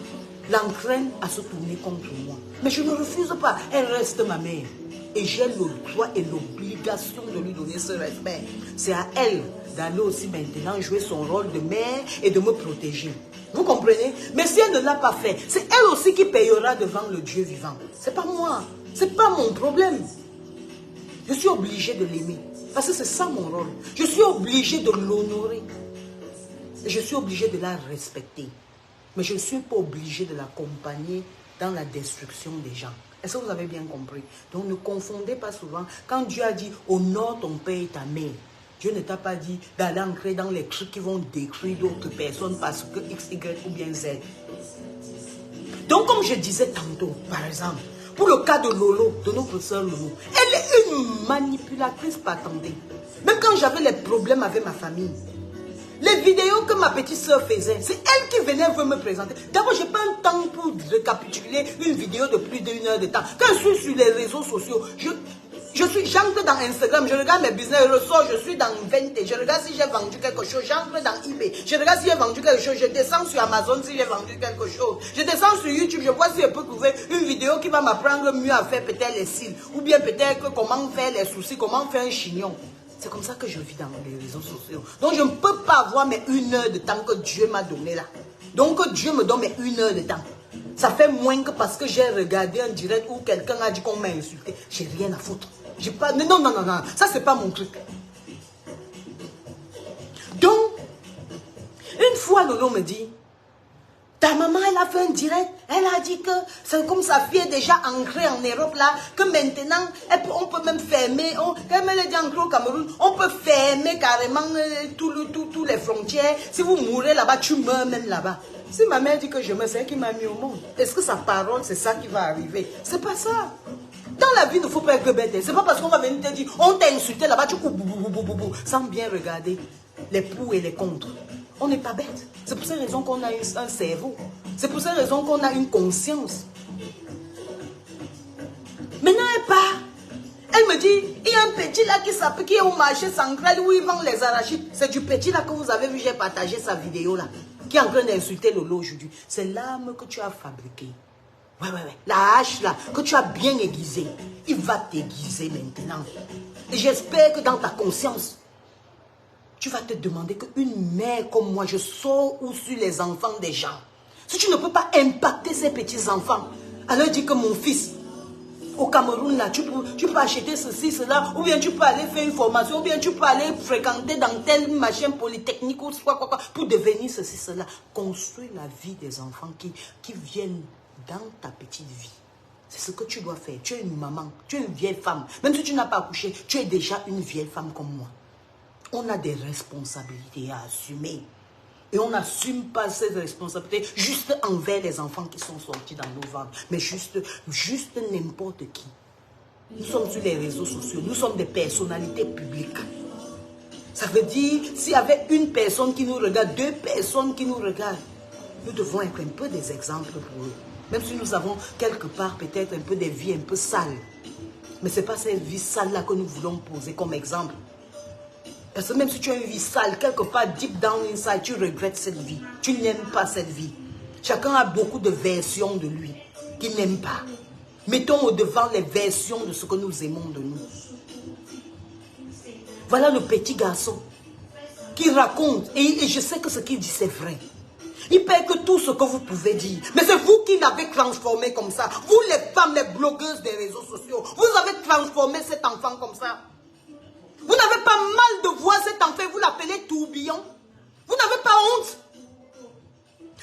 l'entraîne à se tourner contre moi. Mais je ne refuse pas, elle reste ma mère. Et j'ai le droit et l'obligation de lui donner ce respect. C'est à elle d'aller aussi maintenant jouer son rôle de mère et de me protéger. Vous comprenez? Mais si elle ne l'a pas fait, c'est elle aussi qui payera devant le Dieu vivant. C'est pas moi. C'est pas mon problème. Je suis obligé de l'aimer. Parce que c'est ça mon rôle. Je suis obligé de l'honorer. Je suis obligé de la respecter. Mais je ne suis pas obligé de l'accompagner dans la destruction des gens. Est-ce que vous avez bien compris? Donc ne confondez pas souvent. Quand Dieu a dit honore ton père et ta mère, Dieu ne t'a pas dit d'aller entrer dans les trucs qui vont détruire d'autres personnes parce que X, Y ou bien Z. Donc comme je disais tantôt, par exemple, pour le cas de Lolo, de notre soeur Lolo, elle est une manipulatrice patentée. Même quand j'avais les problèmes avec ma famille, les vidéos que ma petite soeur faisait, c'est elle qui venait me présenter. D'abord, je n'ai pas un temps pour récapituler une vidéo de plus d'1 heure de temps. Quand je suis sur les réseaux sociaux, j'entre dans Instagram, je regarde mes business, je ressors, je suis dans Vinted, je regarde si j'ai vendu quelque chose, j'entre dans eBay, je regarde si j'ai vendu quelque chose, je descends sur Amazon si j'ai vendu quelque chose, je descends sur YouTube, je vois si je peux trouver une vidéo qui va m'apprendre mieux à faire peut-être les cils, ou bien peut-être comment faire les sourcils, comment faire un chignon. C'est comme ça que je vis dans les réseaux sociaux. Donc je ne peux pas avoir mes 1 heure de temps que Dieu m'a donné là. Donc Dieu me donne mes 1 heure de temps. Ça fait moins que parce que j'ai regardé un direct où quelqu'un a dit qu'on m'a insulté. J'ai rien à foutre. J'ai pas... Non, non, non, non. Ça, c'est pas mon truc. Donc, une fois, Lolo me dit, ta maman, elle a fait un direct. Elle a dit que c'est comme sa fille est déjà ancrée en Europe là, que maintenant, on peut même fermer. Comme elle est déjà ancrée au Cameroun, on peut fermer carrément tous les frontières. Si vous mourrez là-bas, tu meurs même là-bas. Si ma mère dit que je meurs, c'est elle qui m'a mis au monde. Est-ce que sa parole, c'est ça qui va arriver? C'est pas ça. Dans la vie, il ne faut pas être bête. C'est pas parce qu'on va venir te dire, on t'a insulté là-bas, tu coupes, sans bien regarder les pour et les contre. On n'est pas bête. C'est pour cette raison qu'on a un cerveau. C'est pour cette raison qu'on a une conscience. Maintenant, elle part. Elle me dit, il y a un petit là qui est au marché central où il vend les arachides. C'est du petit là que vous avez vu, j'ai partagé sa vidéo là, qui est en train d'insulter Lolo aujourd'hui. C'est l'arme que tu as fabriquée. Ouais. La hache là, que tu as bien aiguisée. Il va t'aiguiser maintenant. Et j'espère que dans ta conscience, tu vas te demander qu'une mère comme moi, je sors ou sur les enfants des gens. Si tu ne peux pas impacter ces petits-enfants, alors dis que mon fils, au Cameroun, là, tu peux acheter ceci, cela, ou bien tu peux aller faire une formation, ou bien tu peux aller fréquenter dans tel machin polytechnique, ou quoi, pour devenir ceci, cela. Construire la vie des enfants qui viennent dans ta petite vie. C'est ce que tu dois faire. Tu es une maman, tu es une vieille femme. Même si tu n'as pas accouché, tu es déjà une vieille femme comme moi. On a des responsabilités à assumer. Et on n'assume pas ces responsabilités juste envers les enfants qui sont sortis dans nos ventres. Mais juste n'importe qui. Nous sommes sur les réseaux sociaux. Nous sommes des personnalités publiques. Ça veut dire, s'il y avait une personne qui nous regarde, 2 personnes qui nous regardent, nous devons être un peu des exemples pour eux. Même si nous avons quelque part peut-être un peu des vies un peu sales. Mais ce n'est pas cette vie sale-là que nous voulons poser comme exemple. Parce que même si tu as une vie sale, quelque part, deep down inside, tu regrettes cette vie. Tu n'aimes pas cette vie. Chacun a beaucoup de versions de lui qu'il n'aime pas. Mettons au devant les versions de ce que nous aimons de nous. Voilà le petit garçon qui raconte, et je sais que ce qu'il dit c'est vrai. Il paye que tout ce que vous pouvez dire. Mais c'est vous qui l'avez transformé comme ça. Vous les femmes, les blogueuses des réseaux sociaux, vous avez transformé cet enfant comme ça. Vous n'avez pas mal de voir cet enfant, vous l'appelez tourbillon. Vous n'avez pas honte.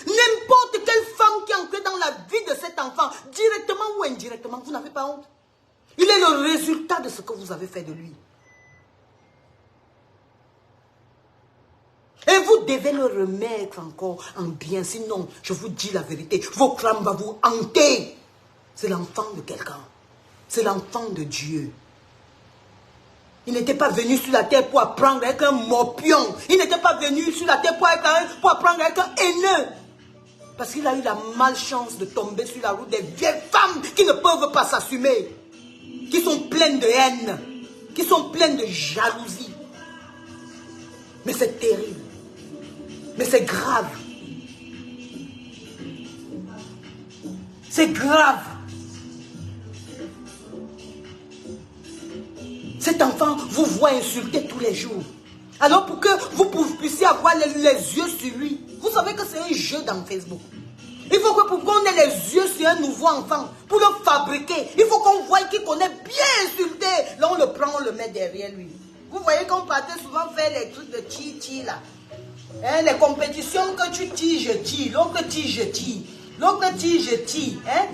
N'importe quelle femme qui est entrée dans la vie de cet enfant, directement ou indirectement, vous n'avez pas honte. Il est le résultat de ce que vous avez fait de lui. Et vous devez le remettre encore en bien. Sinon, je vous dis la vérité, vos crânes vont vous hanter. C'est l'enfant de quelqu'un. C'est l'enfant de Dieu. Il n'était pas venu sur la terre pour apprendre avec un morpion. Il n'était pas venu sur la terre pour apprendre avec un haineux. Parce qu'il a eu la malchance de tomber sur la route des vieilles femmes qui ne peuvent pas s'assumer. Qui sont pleines de haine. Qui sont pleines de jalousie. Mais c'est terrible. Mais c'est grave. C'est grave. Cet enfant vous voit insulter tous les jours. Alors pour que vous puissiez avoir les yeux sur lui, vous savez que c'est un jeu dans Facebook. Il faut que pour qu'on ait les yeux sur un nouveau enfant, pour le fabriquer, il faut qu'on voie qu'il connaît bien insulter. Là on le prend, on le met derrière lui. Vous voyez qu'on partait souvent faire les trucs de chi-chi là. Hein, les compétitions que tu tires, je tire. L'autre tire, je tire. L'autre tire, je tire. Hein?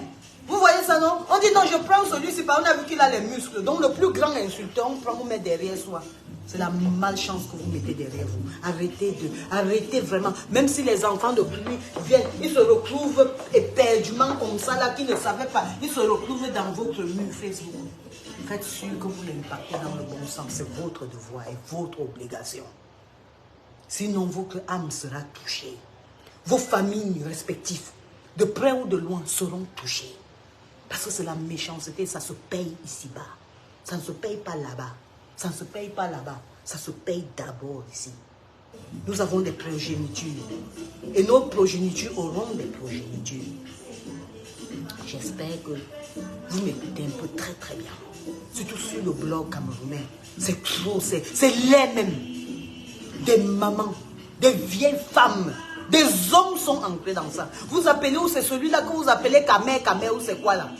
Vous voyez ça, non? On dit non, je prends celui-ci, parce qu'on a vu qu'il a les muscles. Donc le plus grand insulteur, on prend, on met derrière soi. C'est la malchance que vous mettez derrière vous. Arrêtez vraiment. Même si les enfants de pluie viennent, ils se retrouvent éperdument comme ça, là, qui ne savaient pas. Ils se retrouvent dans votre mur Facebook. Faites sûr que vous l'impactez dans le bon sens. C'est votre devoir et votre obligation. Sinon, votre âme sera touchée. Vos familles respectives, de près ou de loin, seront touchées. Parce que c'est la méchanceté, ça se paye ici-bas. Ça ne se paye pas là-bas. Ça ne se paye pas là-bas. Ça se paye d'abord ici. Nous avons des progénitures. Et nos progénitures auront des progénitures. J'espère que vous m'écoutez un peu très très bien. Surtout sur le blog camerounais. C'est trop, c'est les mêmes. Des mamans, des vieilles femmes, des hommes sont entrés dans ça. Vous appelez où c'est celui-là que vous appelez Kamer ou c'est quoi là?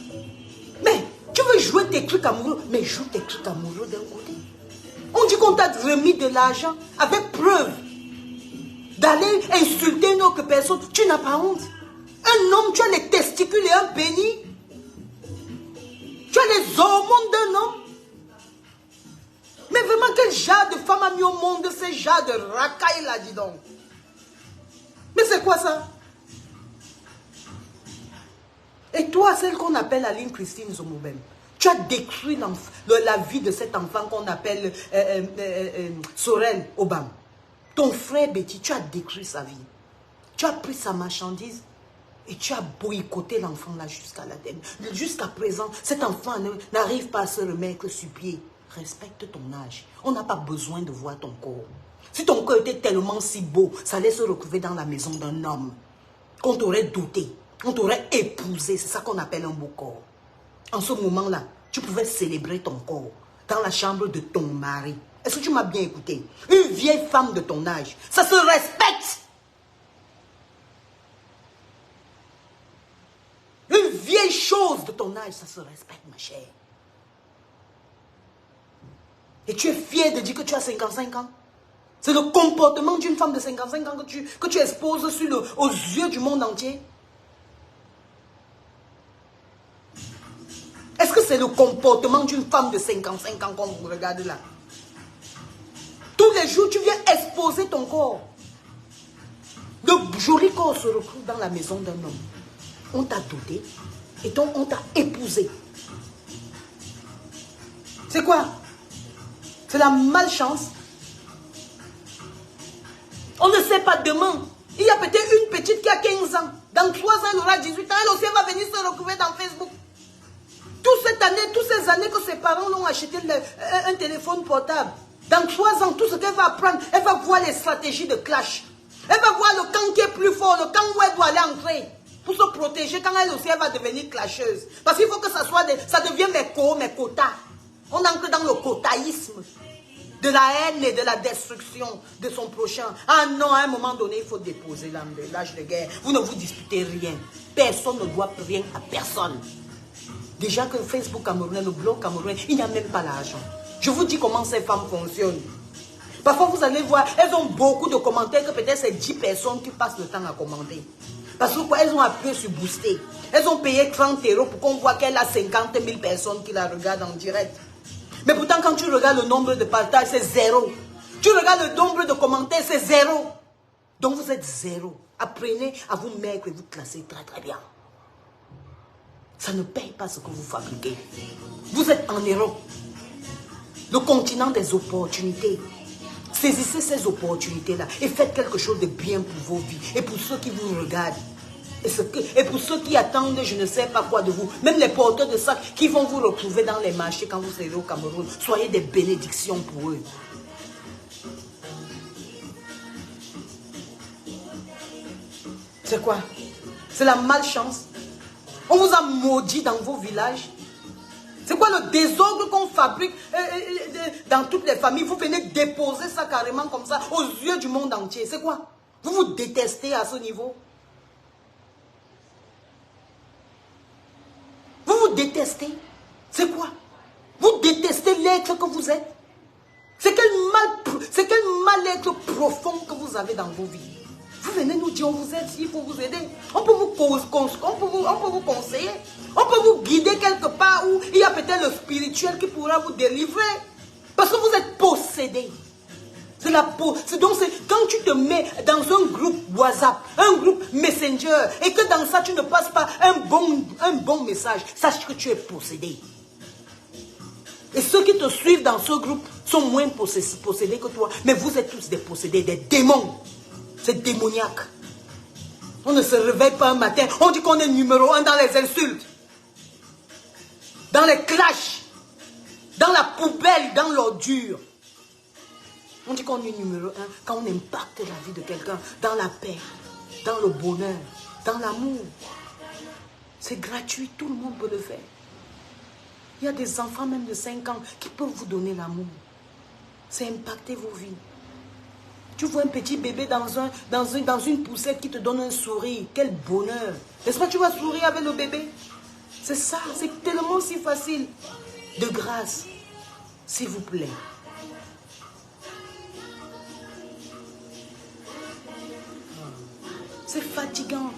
Mais tu veux jouer tes trucs amoureux, mais joue tes trucs amoureux d'un côté. On dit qu'on t'a remis de l'argent avec preuve d'aller insulter une autre personne. Tu n'as pas honte. Un homme, tu as les testicules et un pénis. Tu as les hormones d'un homme. Mais vraiment, quel genre de femme a mis au monde ces genres de racailles là, dis donc. Mais c'est quoi ça? Et toi, celle qu'on appelle Aline Christine Zomobem, tu as détruit la vie de cet enfant qu'on appelle Sorel Obam. Ton frère Betty, tu as détruit sa vie. Tu as pris sa marchandise et tu as boycotté l'enfant là jusqu'à la dème. Jusqu'à présent, cet enfant n'arrive pas à se remettre sur pied. Respecte ton âge. On n'a pas besoin de voir ton corps. Si ton corps était tellement si beau, ça allait se retrouver dans la maison d'un homme. Qu'on t'aurait douté, on t'aurait épousé. C'est ça qu'on appelle un beau corps. En ce moment-là, tu pouvais célébrer ton corps dans la chambre de ton mari. Est-ce que tu m'as bien écouté? Une vieille femme de ton âge, ça se respecte. Une vieille chose de ton âge, ça se respecte, ma chère. Et tu es fier de dire que tu as 55 ans. C'est le comportement d'une femme de 55 ans que tu exposes aux yeux du monde entier. Est-ce que c'est le comportement d'une femme de 55 ans qu'on vous regarde là? Tous les jours, tu viens exposer ton corps. Le joli corps se retrouve dans la maison d'un homme. On t'a doté et donc on t'a épousé. C'est quoi? C'est la malchance. On ne sait pas demain. Il y a peut-être une petite qui a 15 ans. Dans 3 ans, elle aura 18 ans. Elle aussi va venir se retrouver dans Facebook. Toutes ces années que ses parents l'ont acheté un téléphone portable. Dans 3 ans, tout ce qu'elle va apprendre, elle va voir les stratégies de clash. Elle va voir le camp qui est plus fort, le camp où elle doit aller entrer. Pour se protéger quand elle aussi, elle va devenir clasheuse. Parce qu'il faut que ça devienne mes quotas. On entre dans le quotaïsme. De la haine et de la destruction de son prochain. Ah non, à un moment donné, il faut déposer l'âge de guerre. Vous ne vous disputez rien. Personne ne doit rien à personne. Déjà que le Facebook camerounais, le blog camerounais, il n'y a même pas l'argent. Je vous dis comment ces femmes fonctionnent. Parfois, vous allez voir, elles ont beaucoup de commentaires que peut-être c'est 10 personnes qui passent le temps à commenter. Parce que quoi, elles ont appuyé sur booster. Elles ont payé 30 € pour qu'on voit qu'elle a 50 000 personnes qui la regardent en direct. Mais pourtant, quand tu regardes le nombre de partages, c'est 0. Tu regardes le nombre de commentaires, c'est 0. Donc vous êtes 0. Apprenez à vous mettre et vous classer très très bien. Ça ne paye pas ce que vous fabriquez. Vous êtes en Europe, le continent des opportunités. Saisissez ces opportunités-là et faites quelque chose de bien pour vos vies et pour ceux qui vous regardent. Et pour ceux qui attendent je ne sais pas quoi de vous, même les porteurs de sacs qui vont vous retrouver dans les marchés quand vous serez au Cameroun, soyez des bénédictions pour eux. C'est quoi? C'est la malchance. On vous a maudit dans vos villages. C'est quoi le désordre qu'on fabrique dans toutes les familles? Vous venez déposer ça carrément comme ça aux yeux du monde entier. C'est quoi? Vous vous détestez à ce niveau? Vous vous détestez? C'est quoi? Vous détestez l'être que vous êtes? C'est quel mal-être profond que vous avez dans vos vies? Vous venez nous dire, on vous aide ici pour vous aider. On peut vous conseiller. On peut vous guider quelque part où il y a peut-être le spirituel qui pourra vous délivrer. Parce que vous êtes possédé. C'est la peau. Donc quand tu te mets dans un groupe WhatsApp, un groupe Messenger, et que dans ça tu ne passes pas un bon message, sache que tu es possédé. Et ceux qui te suivent dans ce groupe sont moins possédés que toi. Mais vous êtes tous des possédés, des démons. C'est démoniaque. On ne se réveille pas un matin, on dit qu'on est numéro 1 dans les insultes, dans les clashs, dans la poubelle, dans l'ordure. On dit qu'on est numéro 1 quand on impacte la vie de quelqu'un, dans la paix, dans le bonheur, dans l'amour. C'est gratuit, tout le monde peut le faire. Il y a des enfants même de 5 ans qui peuvent vous donner l'amour. C'est impacter vos vies. Tu vois un petit bébé dans une poussette qui te donne un sourire. Quel bonheur. N'est-ce pas, tu vas sourire avec le bébé? C'est ça, c'est tellement si facile. De grâce, s'il vous plaît. C'est fatigant.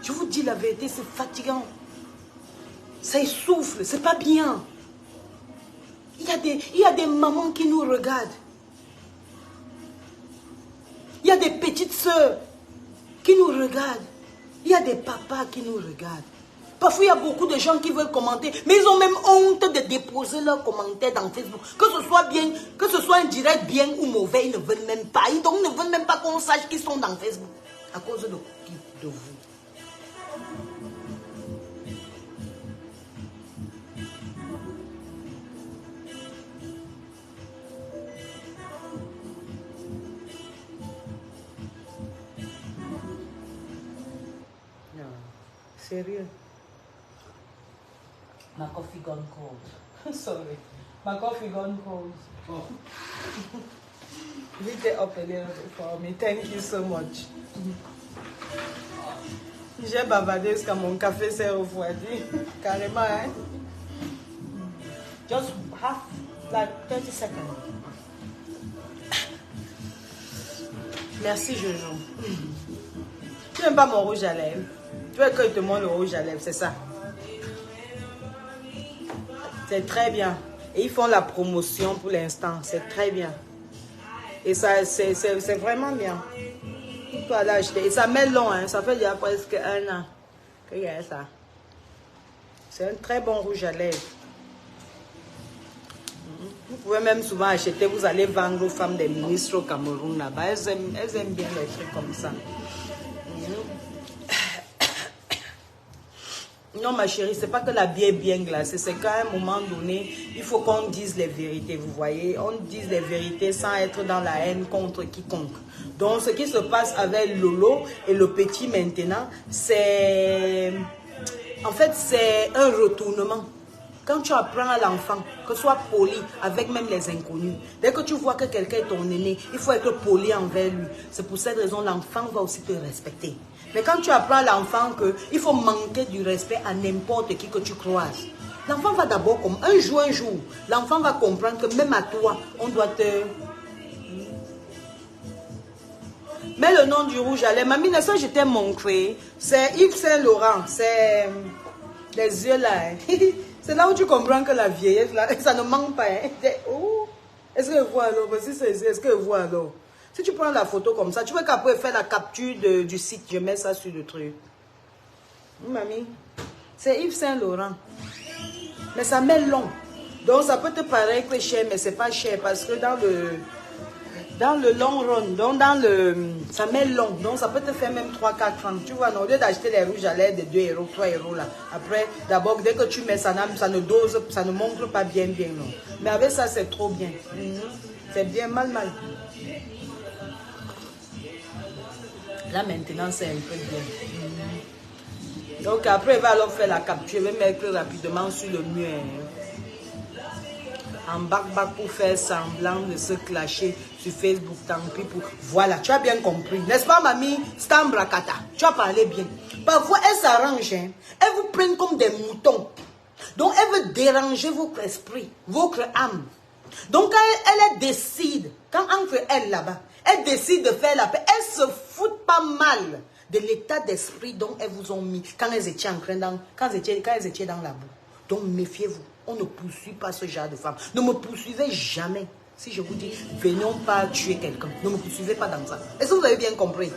Je vous dis la vérité, c'est fatigant. Ça essouffle, c'est pas bien. Il y a des mamans qui nous regardent. Il y a des petites sœurs qui nous regardent. Il y a des papas qui nous regardent. Parfois, il y a beaucoup de gens qui veulent commenter, mais ils ont même honte de déposer leurs commentaires dans Facebook. Que ce soit bien, que ce soit un direct bien ou mauvais, ils ne veulent même pas. Ils ne veulent même pas qu'on sache qu'ils sont dans Facebook. À cause de vous. Sérieux. My coffee gone cold. Sorry. My coffee gone cold. Oh. Lift it up a little bit for me. Thank you so much. J'ai bavardé jusqu'à mon café s'est refroidi. Carrément, hein? Just half, like 30 seconds. Merci, Jojo. Tu n'aimes pas mon rouge à lèvres? Tu veux que je te montre le rouge à lèvres, c'est ça. C'est très bien. Et ils font la promotion pour l'instant. C'est très bien. Et ça, c'est vraiment bien. Tu peux aller acheter. Et ça met long, hein. Ça fait déjà presque 1 an qu'il y a ça. C'est un très bon rouge à lèvres. Vous pouvez même souvent acheter. Vous allez vendre aux femmes des ministres au Cameroun là-bas. Elles aiment bien les trucs comme ça. Non, ma chérie, c'est pas que la bière est bien glacée, c'est qu'à un moment donné, il faut qu'on dise les vérités, vous voyez. On dise les vérités sans être dans la haine contre quiconque. Donc, ce qui se passe avec Lolo et le petit maintenant, c'est... En fait, c'est un retournement. Quand tu apprends à l'enfant que soit poli avec même les inconnus, dès que tu vois que quelqu'un est ton aîné, il faut être poli envers lui. C'est pour cette raison l'enfant va aussi te respecter. Mais quand tu apprends à l'enfant qu'il faut manquer du respect à n'importe qui que tu croises, l'enfant va d'abord, comme un jour, l'enfant va comprendre que même à toi, on doit te... Mets le nom du rouge à lèvres. Mamie, n'est-ce pas, je t'ai montré. C'est Yves Saint Laurent. C'est les yeux là. Hein. C'est là où tu comprends que la vieillesse, là, ça ne manque pas. Hein. Oh. Est-ce que je vois alors? Est-ce que je vois alors? Si tu prends la photo comme ça, tu veux qu'après faire la capture du site, je mets ça sur le truc. Mamie, C'est Yves Saint Laurent. Mais ça met long. Donc ça peut te paraître que cher, mais c'est pas cher parce que dans le long run, donc ça met long. Donc ça peut te faire même 3-4 francs. Tu vois, non, au lieu d'acheter les rouges à lèvres de 2 euros, 3 euros là. Après, d'abord, dès que tu mets ça, ça ne dose, ça ne montre pas bien, non. Mais avec ça, c'est trop bien. C'est bien, mal. Là maintenant, c'est un peu bien. Donc après, il va alors faire la capture. Je vais mettre rapidement sur le mur. En bac pour faire semblant de se clasher sur Facebook, tant pis pour... Voilà, tu as bien compris. N'est-ce pas, mamie? Stambrakata. Tu as parlé bien. Parfois, elle s'arrange. Hein. Elle vous prend comme des moutons. Donc, elle veut déranger votre esprit, votre âme. Donc, quand elle décide, quand entre elle là-bas, elle décide de faire la paix, elle se fout pas mal de l'état d'esprit dont elles vous ont mis quand elles étaient quand elles étaient dans la boue. Donc, méfiez-vous. On ne poursuit pas ce genre de femmes. Ne me poursuivez jamais. Si je vous dis, venons pas tuer quelqu'un. Ne me poursuivez pas dans ça. Est-ce que vous avez bien compris?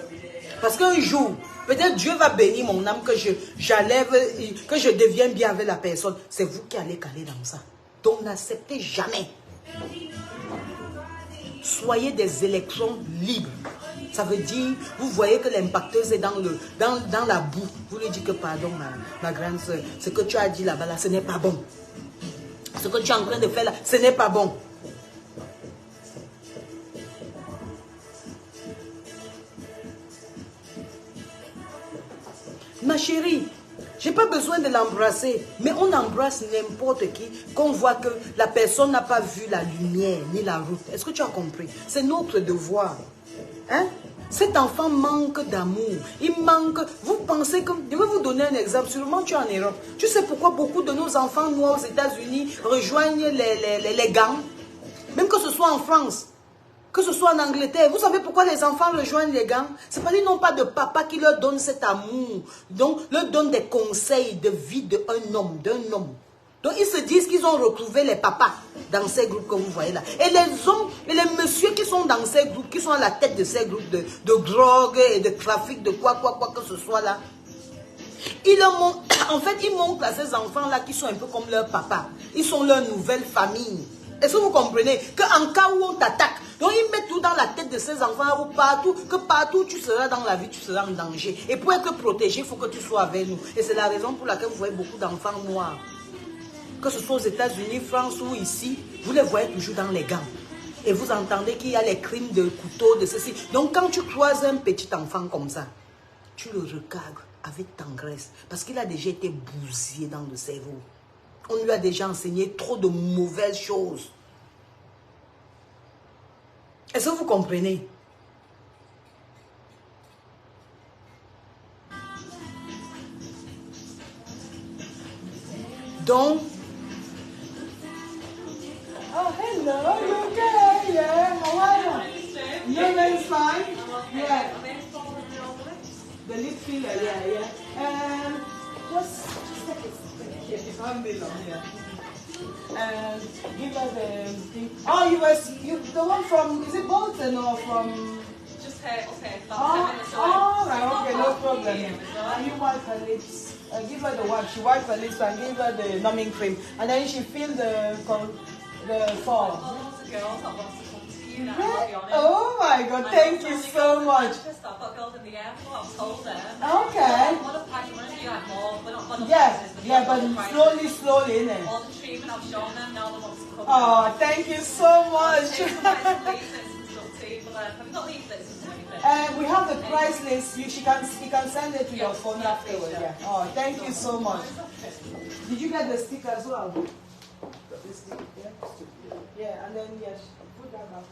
Parce qu'un jour, peut-être Dieu va bénir mon âme, que je devienne bien avec la personne. C'est vous qui allez caler dans ça. Donc, n'acceptez jamais. Soyez des électrons libres. Ça veut dire, vous voyez que l'impacteuse est dans la boue. Vous lui dites que pardon, ma grande soeur, ce que tu as dit là-bas, là, ce n'est pas bon. Ce que tu es en train de faire là, ce n'est pas bon. Ma chérie, je n'ai pas besoin de l'embrasser, mais on embrasse n'importe qui, qu'on voit que la personne n'a pas vu la lumière ni la route. Est-ce que tu as compris? C'est notre devoir. Hein? Cet enfant manque d'amour. Il manque... Vous pensez que... Je vais vous donner un exemple. Sûrement, tu es en Europe. Tu sais pourquoi beaucoup de nos enfants noirs aux États-Unis rejoignent les gangs? Même que ce soit en France, que ce soit en Angleterre. Vous savez pourquoi les enfants rejoignent les gangs? C'est parce qu'ils n'ont pas de papa qui leur donne cet amour. Donc, leur donne des conseils de vie d'un homme. Donc, ils se disent qu'ils ont retrouvé les papas dans ces groupes que vous voyez là. Et les hommes, et les messieurs qui sont dans ces groupes, qui sont à la tête de ces groupes de drogue et de trafic, de quoi que ce soit là. En fait, ils montrent à ces enfants-là qui sont un peu comme leur papa. Ils sont leur nouvelle famille. Est-ce que vous comprenez? Qu'en cas où on t'attaque, donc ils mettent tout dans la tête de ces enfants, que partout tu seras dans la vie, tu seras en danger. Et pour être protégé, il faut que tu sois avec nous. Et c'est la raison pour laquelle vous voyez beaucoup d'enfants noirs. Que ce soit aux États-Unis, France ou ici, vous les voyez toujours dans les gangs. Et vous entendez qu'il y a les crimes de couteau, de ceci. Donc quand tu croises un petit enfant comme ça, tu le recadres avec tendresse. Parce qu'il a déjà été bousillé dans le cerveau. On lui a déjà enseigné trop de mauvaises choses. Est-ce que vous comprenez? Donc, oh, hello, you okay? Yeah, how are you? Your name's fine? Yeah. The lip filler, yeah. Just take it. Yes, it can't be long, yeah. Give her the thing. Oh, the one from, is it Bolton or from? Just here, up here. Right, okay, no problem. And you wipe her lips. Give her the wipe. She wiped her lips and give her the numbing cream. And then she feel the fall. Lots of girls that want to come to you now, I'll be honest. Oh my God, thank you so much. I've got girls in the airport, I've told them. Okay. What a passion, if you have more, we're not Yeah, but slowly, innit? All the treatment I've shown them, now they want to come. Oh, thank you so much. Have you got leaflets and everything? We have the price list. You can send it to your phone afterwards. Yeah. Oh, thank you so much. Did you get the sticker as well? The sticker, yeah, and then yes, put that back.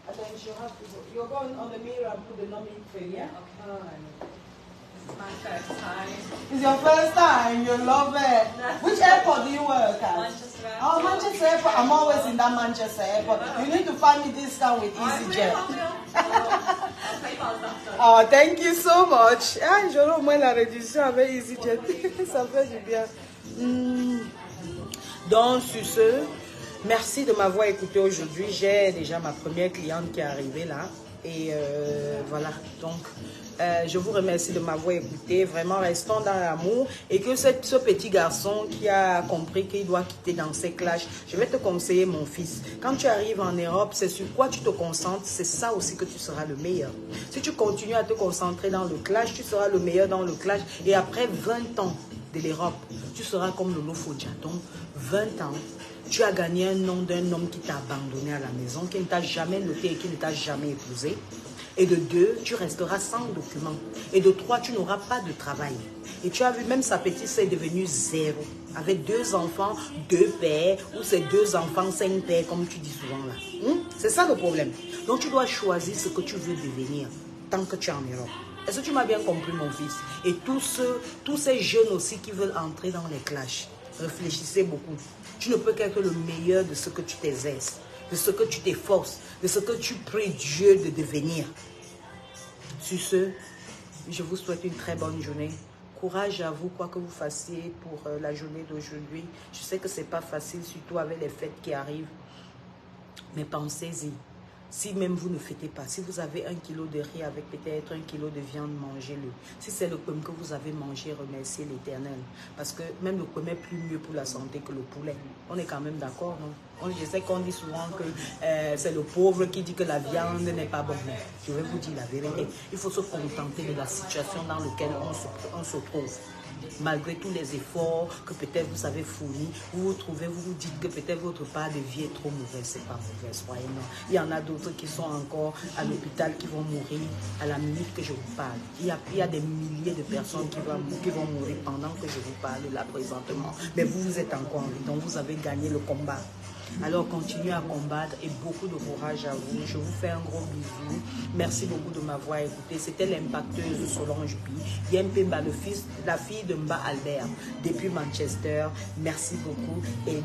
And then she'll have to go. You're going on the mirror and put the numbing thing, yeah? Okay. All right. This is my first time. It's your first time. You love it. Which airport do you work at? Manchester Airport. Oh, Manchester Airport. I'm always in that Manchester Airport. You need to find me discount with EasyJet. Oh, thank you so much. Ah, j'aurai au moins la réduction avec EasyJet. Ça fait du bien. Donc, sur ce, merci de m'avoir écouté aujourd'hui. J'ai déjà ma première cliente qui est arrivée là. Et voilà, donc je vous remercie de m'avoir écouté. Vraiment, restons dans l'amour. Et que ce petit garçon qui a compris qu'il doit quitter dans ses clashs, je vais te conseiller, mon fils. Quand tu arrives en Europe, c'est sur quoi tu te concentres, c'est ça aussi que tu seras le meilleur. Si tu continues à te concentrer dans le clash, tu seras le meilleur dans le clash. Et après 20 ans de l'Europe, tu seras comme Lolo Fodja. Donc, 20 ans. Tu as gagné un nom d'un homme qui t'a abandonné à la maison, qui ne t'a jamais noté et qui ne t'a jamais épousé. Et de 2, tu resteras sans document. Et de 3, tu n'auras pas de travail. Et tu as vu, même sa petite sœur est devenue 0. Avec 2 enfants, 2 pères, ou c'est 2 enfants, 5 pères, comme tu dis souvent là. C'est ça le problème. Donc tu dois choisir ce que tu veux devenir, tant que tu es en Europe. Est-ce que tu m'as bien compris, mon fils? Et tous ces jeunes aussi qui veulent entrer dans les clashs, réfléchissez beaucoup. Tu ne peux qu'être le meilleur de ce que tu t'exerces, de ce que tu t'efforces, de ce que tu pries Dieu de devenir. Sur ce, je vous souhaite une très bonne journée. Courage à vous, quoi que vous fassiez pour la journée d'aujourd'hui. Je sais que ce n'est pas facile, surtout avec les fêtes qui arrivent. Mais pensez-y. Si même vous ne fêtez pas, si vous avez 1 kilo de riz avec peut-être 1 kilo de viande, mangez-le. Si c'est le pomme que vous avez mangé, remerciez l'Éternel. Parce que même le pomme est plus mieux pour la santé que le poulet. On est quand même d'accord, non? Je sais qu'on dit souvent que c'est le pauvre qui dit que la viande n'est pas bonne. Je vais vous dire la vérité. Il faut se contenter de la situation dans laquelle on se trouve. Malgré tous les efforts que peut-être vous avez fournis, vous vous dites que peut-être votre part de vie est trop mauvaise. C'est pas mauvais, soyez-moi. Il y en a d'autres qui sont encore à l'hôpital, qui vont mourir à la minute que je vous parle. Il y a des milliers de personnes qui vont mourir pendant que je vous parle là présentement. Mais vous êtes encore en vie, donc vous avez gagné le combat. Alors continuez à combattre et beaucoup de courage à vous. Je vous fais un gros bisou. Merci beaucoup de m'avoir écouté. C'était l'impacteuse Solange Bi. Yempemba, la fille de Mba Albert depuis Manchester. Merci beaucoup et bonne